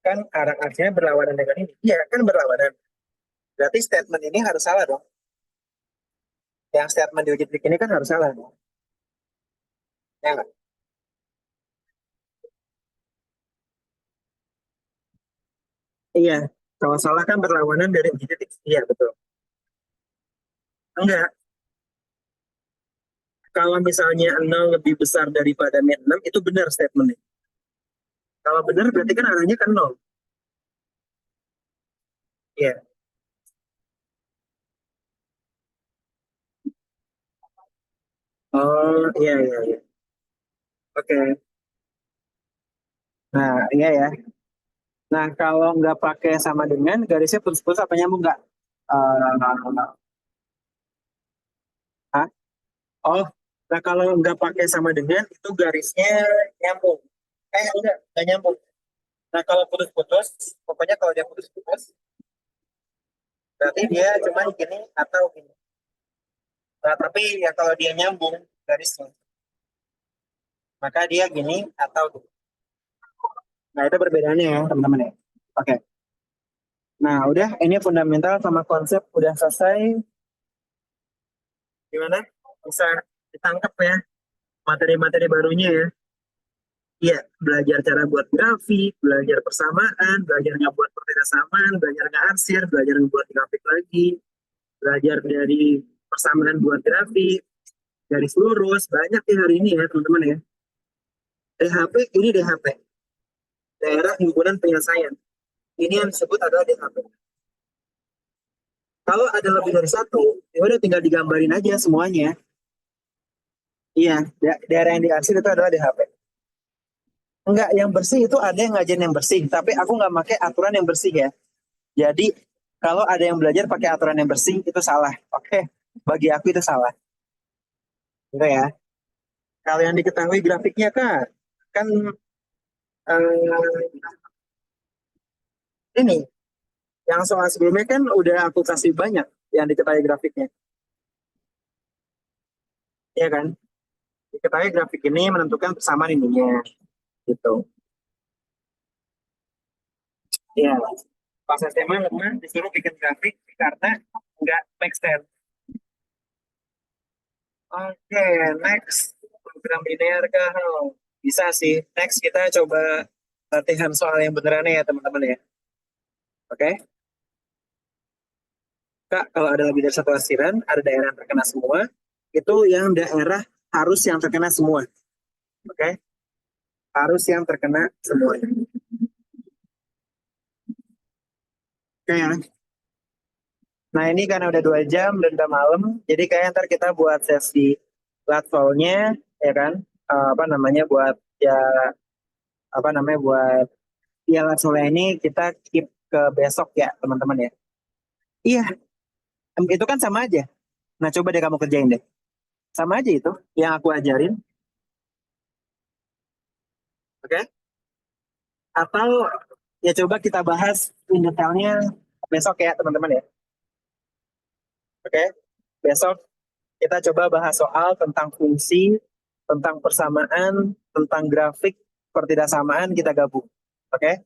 kan arah aksinya berlawanan dengan ini. Iya kan berlawanan. Berarti statement ini harus salah dong. Yang statement di uji trik ini kan harus salah dong. Ya nggak? Iya. Kalau salah kan berlawanan dari uji titik. Iya betul. Enggak. Kalau misalnya 0 lebih besar daripada min 6, itu benar statementnya. Kalau benar berarti kan arahnya kan 0. Iya. Oh, iya, iya, iya. Oke. Nah, iya ya. Nah, kalau nggak pakai sama dengan, garisnya putus-putus apa nyambung nggak? Uh, Hah? Oh, nah kalau nggak pakai sama dengan, itu garisnya nyambung. Enggak nyambung. Nah, kalau putus-putus, pokoknya kalau dia putus-putus, berarti dia cuma gini atau gini. Nah, tapi ya kalau dia nyambung garisnya, maka dia gini atau gini. Nah, itu perbedaannya ya, teman-teman ya. Oke. Nah, udah, ini fundamental sama konsep udah selesai. Gimana? Bisa ditangkap ya materi-materi barunya ya. Iya, belajar cara buat grafik, belajar persamaan, belajar ngebuat pertidasamaan, belajar ngearsir, belajar ngebuat grafik lagi, belajar dari persamaan buat grafik, garis lurus, banyak ya hari ini ya teman-teman ya. DHP, ini DHP, daerah himpunan penyelesaian. Ini yang disebut adalah DHP. Kalau ada lebih dari satu, ya udah tinggal digambarin aja semuanya. Iya, daerah yang diarsir itu adalah DHP. Enggak, yang bersih itu ada yang ngajarin yang bersih, tapi aku nggak pakai aturan yang bersih ya. Jadi kalau ada yang belajar pakai aturan yang bersih itu salah. Oke, bagi aku itu salah. Gitu ya. Kalau yang diketahui grafiknya kan eh, ini yang soal sebelumnya kan udah aku kasih banyak yang diketahui grafiknya, ya kan? Diketahui grafik ini menentukan persamaan ininya, gitu. Ya, pas SMA lemah disuruh bikin grafik karena nggak make sense. Oke, next program linear kah? Oh, bisa sih. Next kita coba latihan soal yang beneran ya teman-teman ya. Oke, Kak, kalau ada lebih dari satu asiran, ada daerah yang terkena semua, itu yang daerah harus yang terkena semua. Oke, harus yang terkena semua. Oke ya. Nah ini karena udah 2 jam dan udah malam, jadi kayak ntar kita buat sesi platformnya, ya kan? Apa namanya buat ya apa namanya buat ya Latsola ini kita keep ke besok ya teman-teman ya. Iya, itu kan sama aja. Nah coba deh kamu kerjain deh. Sama aja itu yang aku ajarin, oke? Atau ya coba kita bahas in detailnya besok ya teman-teman ya. Oke, besok kita coba bahas soal tentang fungsi, tentang persamaan, tentang grafik, pertidaksamaan kita gabung. Oke,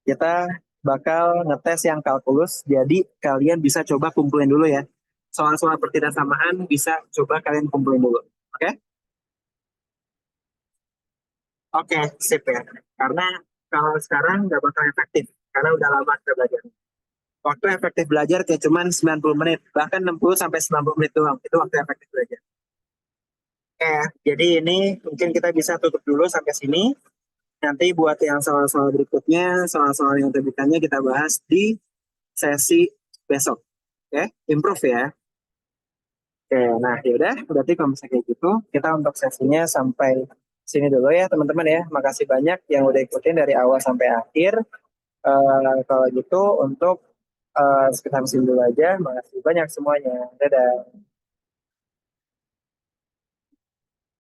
kita bakal ngetes yang kalkulus, jadi kalian bisa coba kumpulin dulu ya. Soal-soal pertidaksamaan bisa coba kalian kumpulin dulu. Oke, oke, sip ya. Karena kalau sekarang nggak bakal efektif, karena udah lama kita belajar. Waktu efektif belajar kayak cuman 90 menit, bahkan 60 sampai 90 menit doang. Itu waktu efektif belajar. Oke, jadi ini mungkin kita bisa tutup dulu sampai sini. Nanti buat yang soal-soal berikutnya, soal-soal yang terbitannya kita bahas di sesi besok. Oke, improve ya. Oke, nah yaudah, berarti kalau misalnya kayak gitu, kita untuk sesinya sampai sini dulu ya teman-teman ya. Makasih banyak yang udah ikutin dari awal sampai akhir. Kalau gitu untuk sekitar sini dulu aja. Makasih banyak semuanya. Dadah.